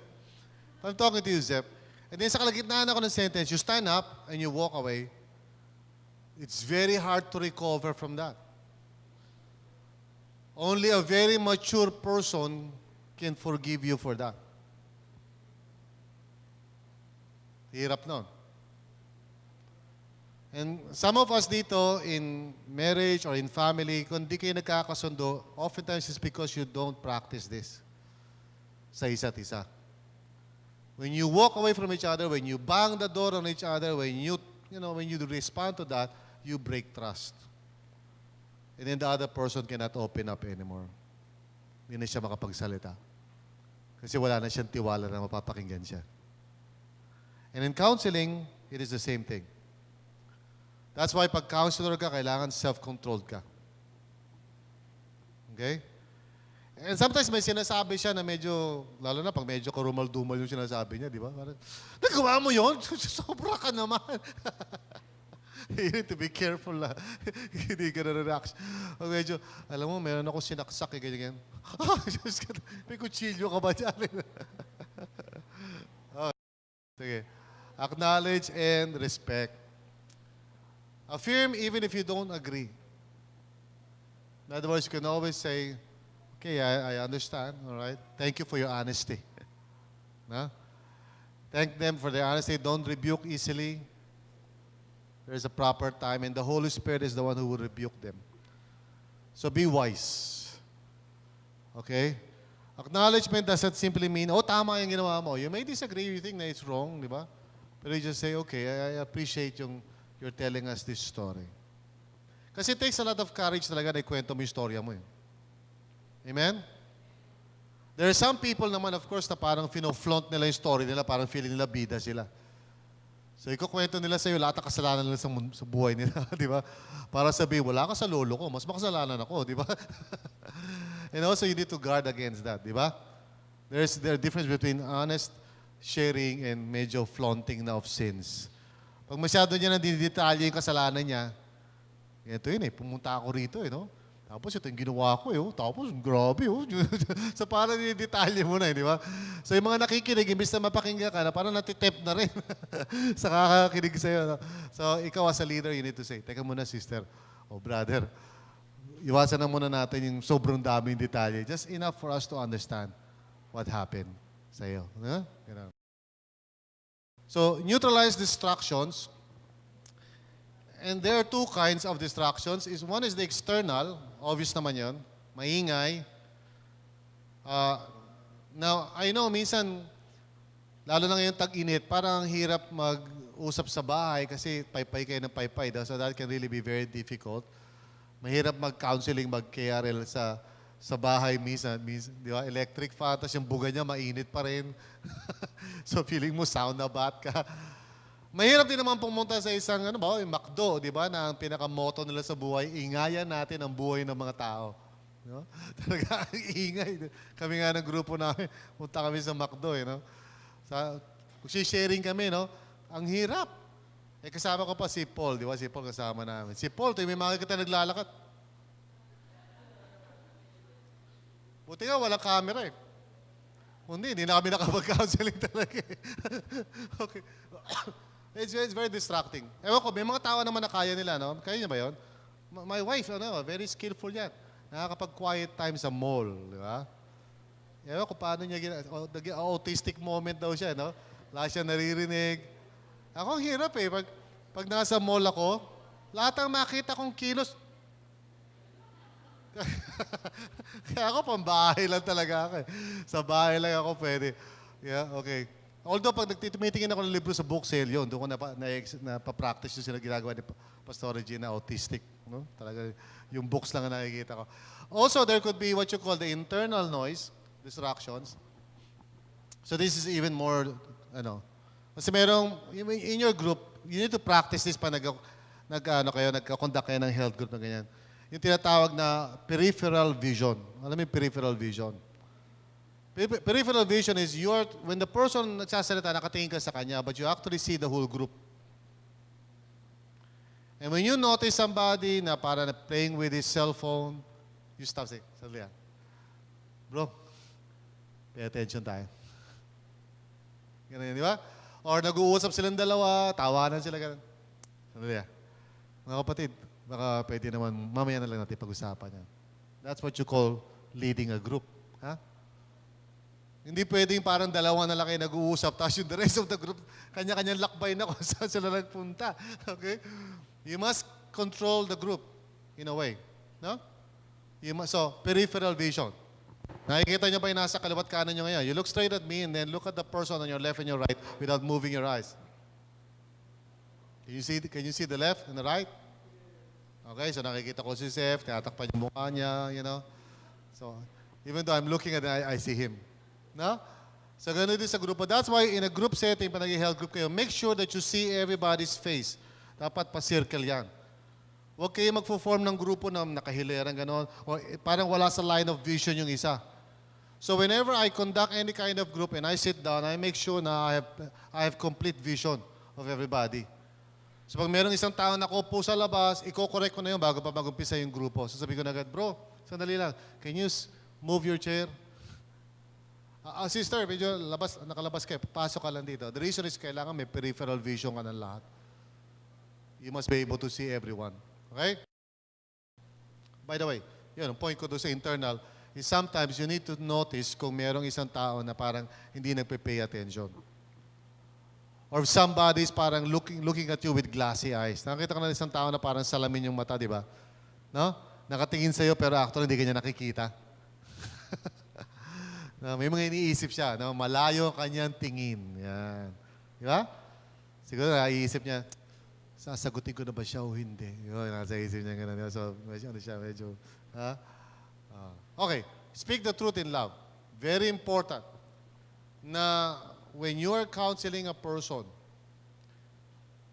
I'm talking to you, Zep. And then sa kalagitnaan ako ng sentence, you stand up and you walk away. It's very hard to recover from that. Only a very mature person can forgive you for that. Hirap nun. And some of us dito in marriage or in family, kung di kayo nagkakasundo, oftentimes it's because you don't practice this sa isa't isa. When you walk away from each other, when you bang the door on each other, when you respond to that, you break trust. And then the other person cannot open up anymore. Hindi na siya makapagsalita. Kasi wala na siyang tiwala na mapapakinggan siya. And in counseling, it is the same thing. That's why pag counselor ka, kailangan self-controlled ka. Okay? And sometimes may sinasabi siya na medyo, lalo na pag medyo karumal-dumal yung sinasabi niya, di ba? Parang, nagawa mo yun? Sobra ka naman. You need to be careful na. Hindi ka na-react. Pag medyo, alam mo, meron ako sinaksak ganyan. May kutsilyo ka ba dyan? Oh, sige. Acknowledge and respect. Affirm even if you don't agree. In other words, you can always say, okay, I understand, all right? Thank you for your honesty. No? Thank them for their honesty. Don't rebuke easily. There's a proper time, and the Holy Spirit is the one who will rebuke them. So be wise. Okay? Acknowledgement doesn't simply mean, oh, tama yung ginawa mo. You may disagree, you think na it's wrong, di ba? Pero you just say, okay, I appreciate you're telling us this story. Kasi it takes a lot of courage talaga na ikwento mo yung storya mo. Amen? There are some people naman, of course, na parang fino-flaunt nila yung story nila, parang feeling nila bida sila. So, ikukwento nila sa'yo lahat ng kasalanan nila sa buhay nila, di ba? Para sabihin, wala ka sa lolo ko, mas makasalanan ako, di ba? And also, you need to guard against that, di ba? There's a difference between honest sharing and medyo flaunting na of sins. Pag masyado niya na didetalye yung kasalanan niya, ito yun pumunta ako rito no? Tapos ito yung ginawa ko tapos grabe So parang didetalye mo na di ba? So yung mga nakikinig, imbis na mapakinggan ka na, parang natitip na rin sa kakakinig sa'yo. No? So ikaw as a leader, you need to say, teka muna sister, brother, iwasan na muna natin yung sobrang daming detalye. Just enough for us to understand what happened sa'yo. No? So neutralize distractions. And there are two kinds of distractions. One is the external, obvious naman yun, maingay. Now, I know, minsan, lalo na ngayong tag-init, parang hirap mag-usap sa bahay kasi paypay kayo ng paypay. So that can really be very difficult. Mahirap mag-counseling, mag-KRL sa bahay minsan, di ba? Electric fan, tapos yung buga niya mainit pa rin. So feeling mo sound na bat ka. Mahirap din naman pumunta sa isang, yung McDo, di ba, na ang pinaka-motto nila sa buhay, ingayan natin ang buhay ng mga tao. No? Talaga, ingay. Kami nga ng grupo namin, punta kami sa McDo, sharing kami, ang hirap. Kasama ko pa si Paul, di ba? Si Paul kasama namin. Si Paul, may makikita naglalakad. Buti nga, walang camera Hindi na kami nakapag-counseling talaga eh. Okay. It's very distracting. Ewan ko, may mga tao naman na kaya nila, no? Kaya niya ba yun? My wife, very skillful yan. Nakakapag-quiet time sa mall, di ba? Ewan ko paano niya autistic moment daw siya, no? Lahat siya naririnig. Ako, ang hirap eh. Pag nasa mall ako, lahat ang makita kong kilos, kaya ako pambahay lang talaga ako eh. Sa bahay lang ako pwede. Yeah, okay. Although pag tumitingin ako ng libro sa book sale, yun, doon ko napapractice yung sila ginagawa ni Pastor Regina, autistic. No? Talaga, yung books lang ang nakikita ko. Also, there could be what you call the internal noise, distractions. So this is even more, kasi merong, in your group, you need to practice this pa nagka-conduct kayo ng health group na ganyan. Yung tinatawag na peripheral vision. Alam mo yung peripheral vision? Peripheral vision is when the person nagsasalita, nakatingin ka sa kanya, but you actually see the whole group. And when you notice somebody na para playing with his cell phone, you stop saying, sandali yan. Bro, pay attention tayo. Ganun, di ba? Or nag-uusap silang dalawa, tawanan sila, ganun. Sandali yan. Mga kapatid, baka pwede naman, mamaya na lang natin pag-usapan yan. That's what you call leading a group. Ha? Hindi pwedeng parang dalawa na lang kayo nag-uusap, tapos yung the rest of the group, kanya-kanyang lakbay na kung saan sila nagpunta. Okay? You must control the group in a way. No? So, peripheral vision. Nakikita niyo ba yung nasa kaliwat kanan niyo ngayon? You look straight at me and then look at the person on your left and your right without moving your eyes. Can you see the left and the right? Okay, so nakikita ko si Seth, tinatakpan yung mukha niya, So, even though I'm looking at it, I see him. No? So, ganun din sa grupo. That's why in a group setting, pag nag-health group kayo, make sure that you see everybody's face. Dapat pa-circle yan. Huwag kayo magpo-form ng grupo na nakahiliran, gano'n. O parang wala sa line of vision yung isa. So, whenever I conduct any kind of group and I sit down, I make sure na I have complete vision of everybody. So pag merong isang tao na nakaupo sa labas, i-correct ko na yun bago pa mag-umpisa yung grupo. So sabi ko na agad, bro, sandali lang, can you move your chair? Sister, medyo nakalabas kayo, pasok ka lang dito. The reason is kailangan may peripheral vision ka ng lahat. You must be able to see everyone. Okay? By the way, yun, ang point ko doon sa internal is sometimes you need to notice kung merong isang tao na parang hindi nagpe-pay attention. Or somebody is parang looking at you with glassy eyes. Nakakita ka na isang tao na parang salamin yung mata, di ba? No? Nakatingin sa'yo pero actually hindi ka niya nakikita. No, may mga iniisip siya. No? Malayo kanyang tingin. Yan. Di ba? Siguro naiisip niya, sasagutin ko na ba siya o hindi? Yun, nasa isip niya gano'n. So, medyo, ha? Okay. Speak the truth in love. Very important na when you are counseling a person,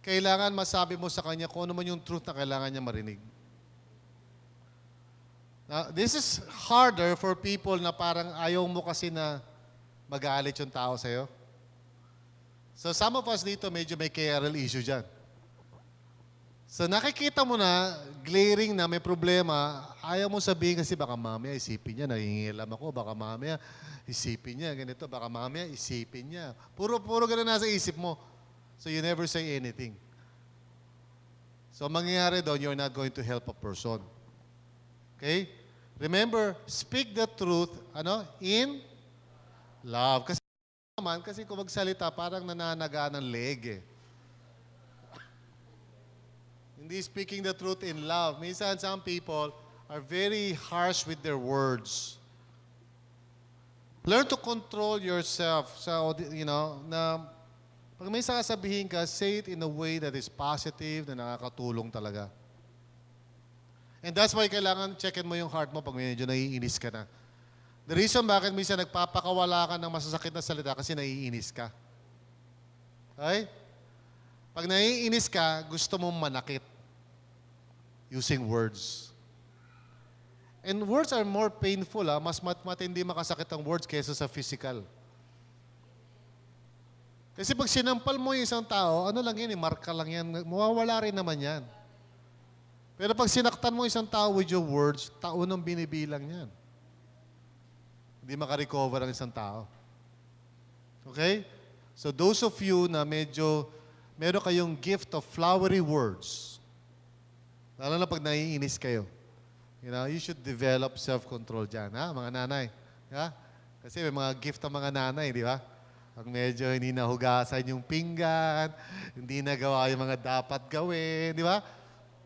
kailangan masabi mo sa kanya kung ano man yung truth na kailangan niya marinig. Now, this is harder for people na parang ayaw mo kasi na magalit yung tao sa'yo. So some of us dito medyo may KRL issue dyan. So nakikita mo na, glaring na may problema, ayaw mo sabihin kasi baka mamaya isipin niya, nangingilam ako, baka mamaya isipin niya, ganito, baka mamaya isipin niya. Puro ganun nasa isip mo. So you never say anything. So mangyayari doon, you're not going to help a person. Okay? Remember, speak the truth, in love. Kasi kung magsalita, parang nananaga ng leg eh. Hindi speaking the truth in love. Minsan, some people are very harsh with their words. Learn to control yourself. So, na pag may sasabihin ka, say it in a way that is positive, na nakakatulong talaga. And that's why kailangan checkin mo yung heart mo pag medyo naiinis ka na. The reason bakit minsan nagpapakawala ka ng masasakit na salita kasi naiinis ka. Okay? Pag naiinis ka, gusto mong manakit using words. And words are more painful. Mas matindi makasakit ang words kaysa sa physical. Kasi pag sinampal mo yung isang tao, ano lang yan, marka lang yan, mawawala rin naman yan. Pero pag sinaktan mo isang tao with your words, taon ang binibilang yan. Hindi makarecover ang isang tao. Okay? So those of you na meron kayong gift of flowery words, lalo na pag naiinis kayo, you should develop self-control dyan, ha, mga nanay. Ha? Kasi may mga gift ng mga nanay, di ba? Pag medyo hindi nahugasan yung pinggan, hindi nagawa yung mga dapat gawin, di ba?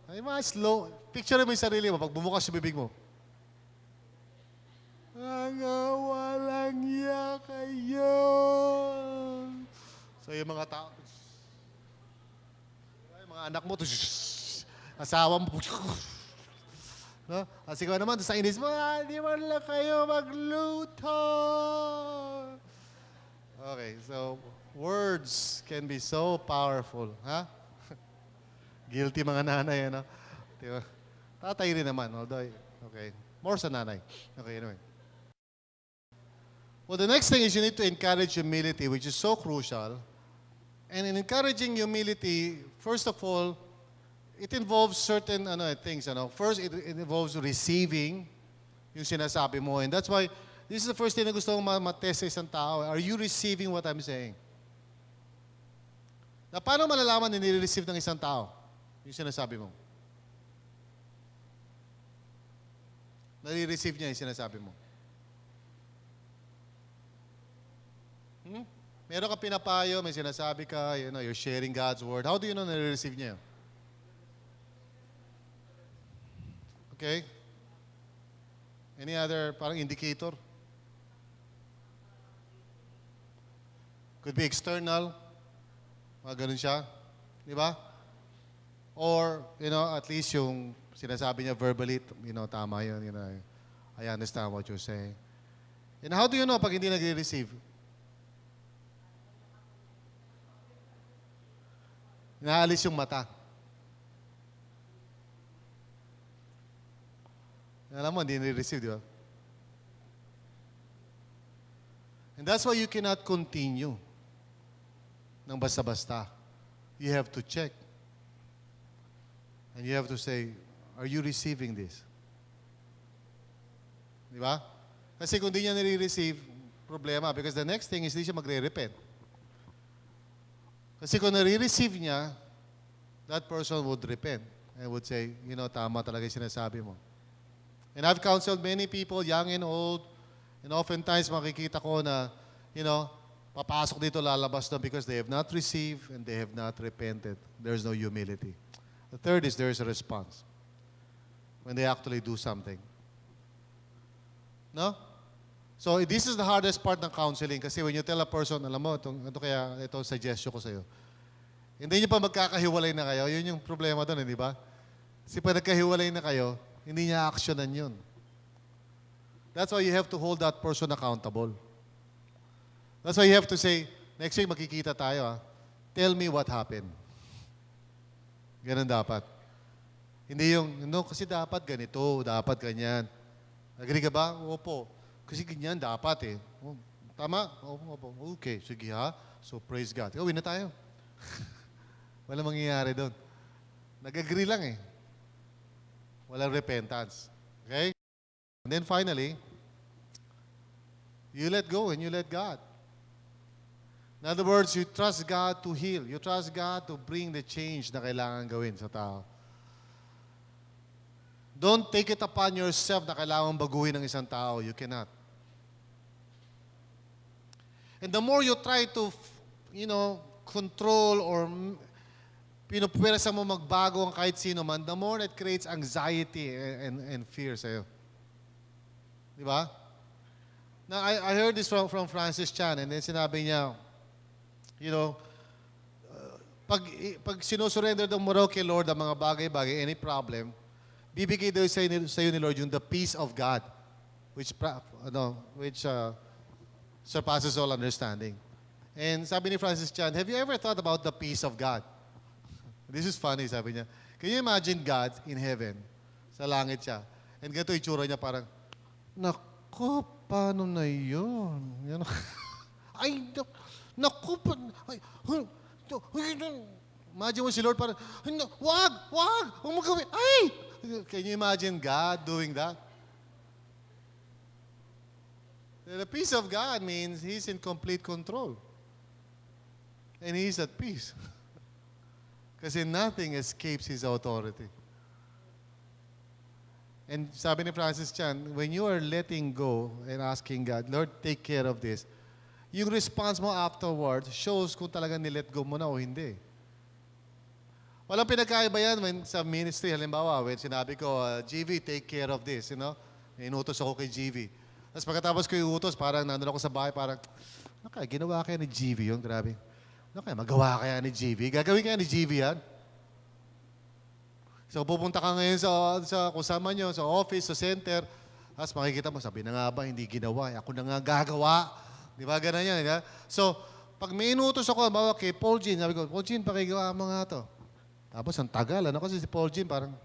Ay, mga slow. Picture mo yung sarili mo, pag bumukas yung bibig mo. Mga walang iya kayo. So yung mga tao, yung mga anak mo, asawa mo, no? At ikaw naman, sa inis mo, di man lang kayo magluto. Okay, so words can be so powerful. Ha? Guilty mga nanay, ano? Diba? Tatay rin naman, although, okay. More sa nanay. Okay, anyway. Well, the next thing is you need to encourage humility, which is so crucial. And in encouraging humility, first of all, it involves certain things. First, it involves receiving yung sinasabi mo. And that's why, this is the first thing na gusto kong matest sa isang tao. Are you receiving what I'm saying? Na paano malalaman na nire-receive ng isang tao yung sinasabi mo? Nare-receive niya yung sinasabi mo. Meron ka pinapayo, may sinasabi ka, you're sharing God's word. How do you know nare-receive niya? Okay? Any other parang indicator? Could be external. Mga ganun siya. Di ba? Or, at least yung sinasabi niya verbally, tama yun. I understand what you're saying. And how do you know pag hindi nagre-receive? Inaalis yung mata. Alam mo, hindi nire-receive, di ba? And that's why you cannot continue ng basta-basta. You have to check. And you have to say, are you receiving this? Di ba? Kasi kung di niya nire-receive, problema. Because the next thing is di siya magre-repent. Kasi kung nare-receive niya, that person would repent and would say, tama talaga yung sinasabi mo. And I've counseled many people, young and old, and oftentimes makikita ko na, papasok dito, lalabas na because they have not received and they have not repented. There's no humility. The third is there's a response when they actually do something. No? So this is the hardest part ng counseling kasi when you tell a person, alam mo, ito suggestion ko sa'yo. Hindi nyo pa magkakahiwalay na kayo, yun yung problema doon, di ba? Kasi pag nagkahiwalay na kayo, hindi niya actionan yun. That's why you have to hold that person accountable. That's why you have to say, next week makikita tayo, tell me what happened. Ganun dapat. Hindi yung, kasi dapat ganito, dapat ganyan. Agree ka ba? Opo. Kasi ganyan dapat eh. Oh, tama? Opo. Okay, sige ha. So praise God. Gawin na tayo. Walang mangyayari doon. Nag-agree lang eh. Walang repentance. Okay? And then finally, you let go and you let God. In other words, you trust God to heal. You trust God to bring the change na kailangan gawin sa tao. Don't take it upon yourself na kailangan baguhin ng isang tao. You cannot. And the more you try to, control or pinupuwersa mo magbago ang kahit sino man, the more it creates anxiety and fear sa'yo. Di ba? Now, I heard this from Francis Chan and then sinabi niya, pag sinusurrender mo raw kay Lord ang mga bagay-bagay, any problem, bibigay daw sa'yo ni Lord yung the peace of God, which surpasses all understanding. And sabi ni Francis Chan, have you ever thought about the peace of God? This is funny, sabi niya. Can you imagine God in heaven? Sa langit siya. And ganito itsura niya parang, naku, paano na yun? Ay, naku, imagine mo si Lord parang, wag, huwag mo gawin. Ay! Can you imagine God doing that? The peace of God means He's in complete control. And He is at peace. Kasi nothing escapes His authority. And sabi ni Francis Chan, when you are letting go and asking God, Lord, take care of this, yung response mo afterwards shows kung talagang nilet go mo na o hindi. Walang pinagkaiba yan when sa ministry. Halimbawa, when sinabi ko, GV, take care of this, inutos ako kay GV. Tapos pagkatapos ko iutos, parang nandun ako sa bahay, parang, ginawa kaya ni GV yun, grabe. Magawa kaya ni GV? Gagawin kaya ni GV yan? So pupunta ka ngayon sa kusama nyo, sa office, sa center, tapos makikita mo, sabi na nga ba, hindi ginawa. Ako na nga gagawa. Di ba, ganun yan. Di ba? So, pag may inutos ako, bawa kay Paul Jean, sabi ko, Paul Jean, pakigawa mo nga to. Tapos ang tagal, kasi si Paul Jean parang,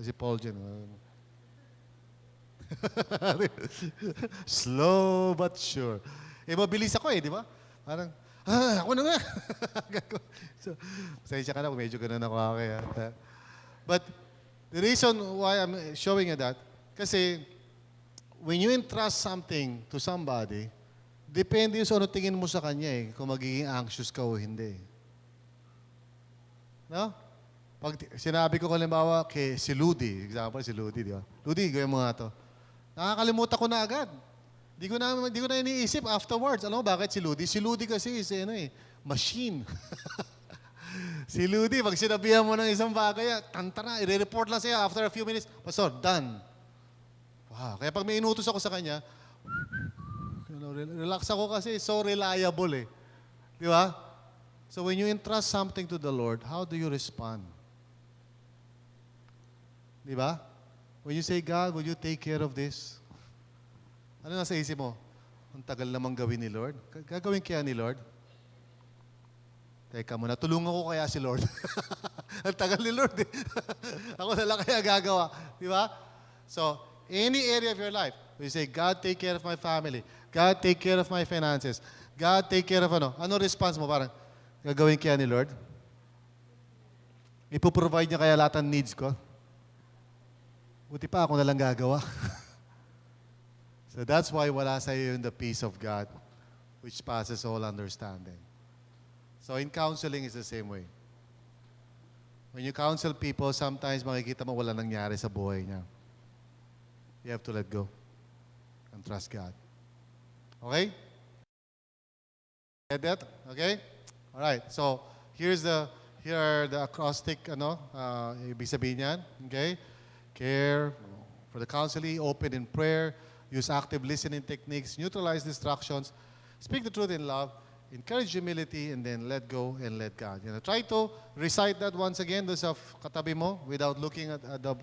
si Paul Jean, slow but sure. Mabilis ako di ba? Parang, ako na nga. So, pasensya ka na kung medyo ganun ako kaya. But the reason why I'm showing you that, kasi when you entrust something to somebody, depende sa ano tingin mo sa kanya kung magiging anxious ka o hindi. No? Pag sinabi ko halimbawa kay si Ludi, example si Ludi, di ba? Ludi, gawin mo nga to. Nakakalimutan ko na agad. Di ko na iniisip afterwards. Alam mo bakit si Ludi? Si Ludi kasi is machine. Si Ludi, pag sinabihan mo ng isang bagay, tantara, i-report lang siya after a few minutes, Pastor, done. Wow. Kaya pag may inutos ako sa kanya, relax ako kasi so reliable Di ba? So when you entrust something to the Lord, how do you respond? Di ba? When you say, God, will you take care of this? Ano nasa isip mo? Ang tagal namang gawin ni Lord. Gagawin kaya ni Lord? Teka muna, tulungan ko kaya si Lord. Ang tagal ni Lord Ako na lang kaya gagawa. Di ba? So, any area of your life, you say, God, take care of my family. God, take care of my finances. God, take care of Ano response mo? Parang, gagawin kaya ni Lord? Ipoprovide niya kaya lahat ng needs ko? Buti pa ako na lang gagawa. So that's why wala sa iyo yung the peace of God, which passes all understanding. So in counseling, it's the same way. When you counsel people, sometimes makikita mo wala nangyari sa buhay niya. You have to let go and trust God. Okay? Get that? Okay? All right. So here are the acrostic, ibig sabihin yan. Okay? Care for the counseling, open in prayer, use active listening techniques, neutralize distractions, speak the truth in love, encourage humility, and then let go and let God. Try to recite that once again, doon sa katabi mo, without looking at the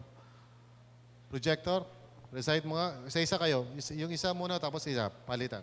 projector. Recite mo nga. Isa-isa kayo. Yung isa muna, tapos isa. Palitan.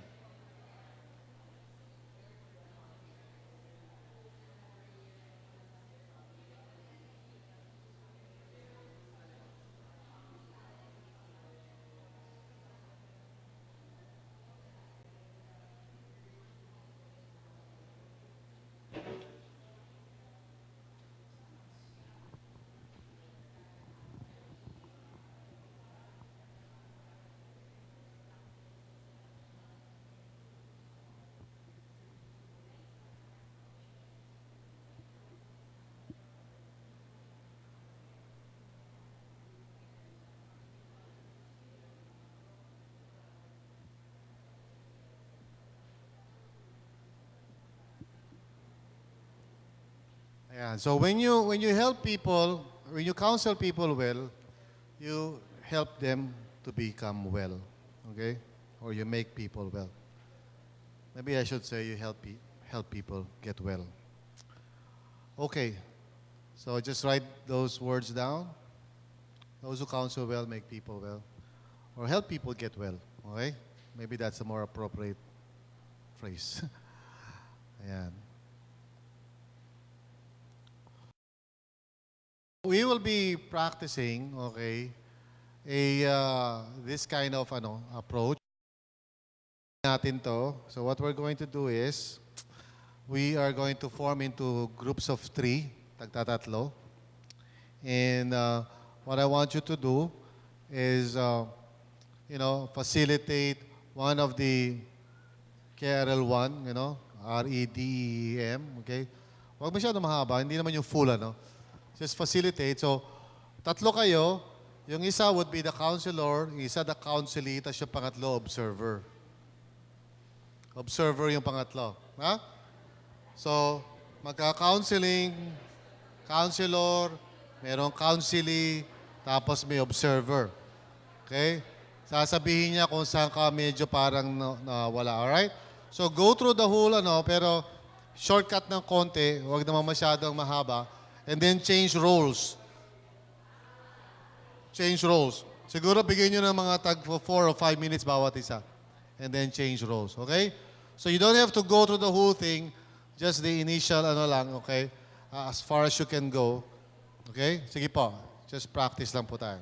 Ayan. So when you help people, when you counsel people well, you help them to become well. Okay? Or you make people well. Maybe I should say you help people get well. Okay. So just write those words down. Those who counsel well make people well. Or help people get well. Okay? Maybe that's a more appropriate phrase. Ayan. We will be practicing, okay, this kind of approach. Natin to. So what we're going to do is, we are going to form into groups of 3, tagtatatlo. And what I want you to do is, facilitate one of the KRL1, REDEM, okay? Huwag masyado mahaba, hindi naman yung full, Just facilitate. So, tatlo kayo. Yung isa would be the counselor, yung isa the counselee, tapos yung pangatlo, observer. Observer yung pangatlo. Ha? So, magka-counseling, counselor, merong counselee, tapos may observer. Okay? Sasabihin niya kung saan ka medyo parang nawala. Alright? So, go through the whole, pero shortcut ng konti, huwag naman masyadong mahaba. And then change roles. Change roles. Siguro bigyan nyo ng mga tag 4 or 5 minutes bawat isa. And then change roles. Okay? So you don't have to go through the whole thing. Just the initial lang, okay? As far as you can go. Okay? Sige po. Just practice lang po tayo.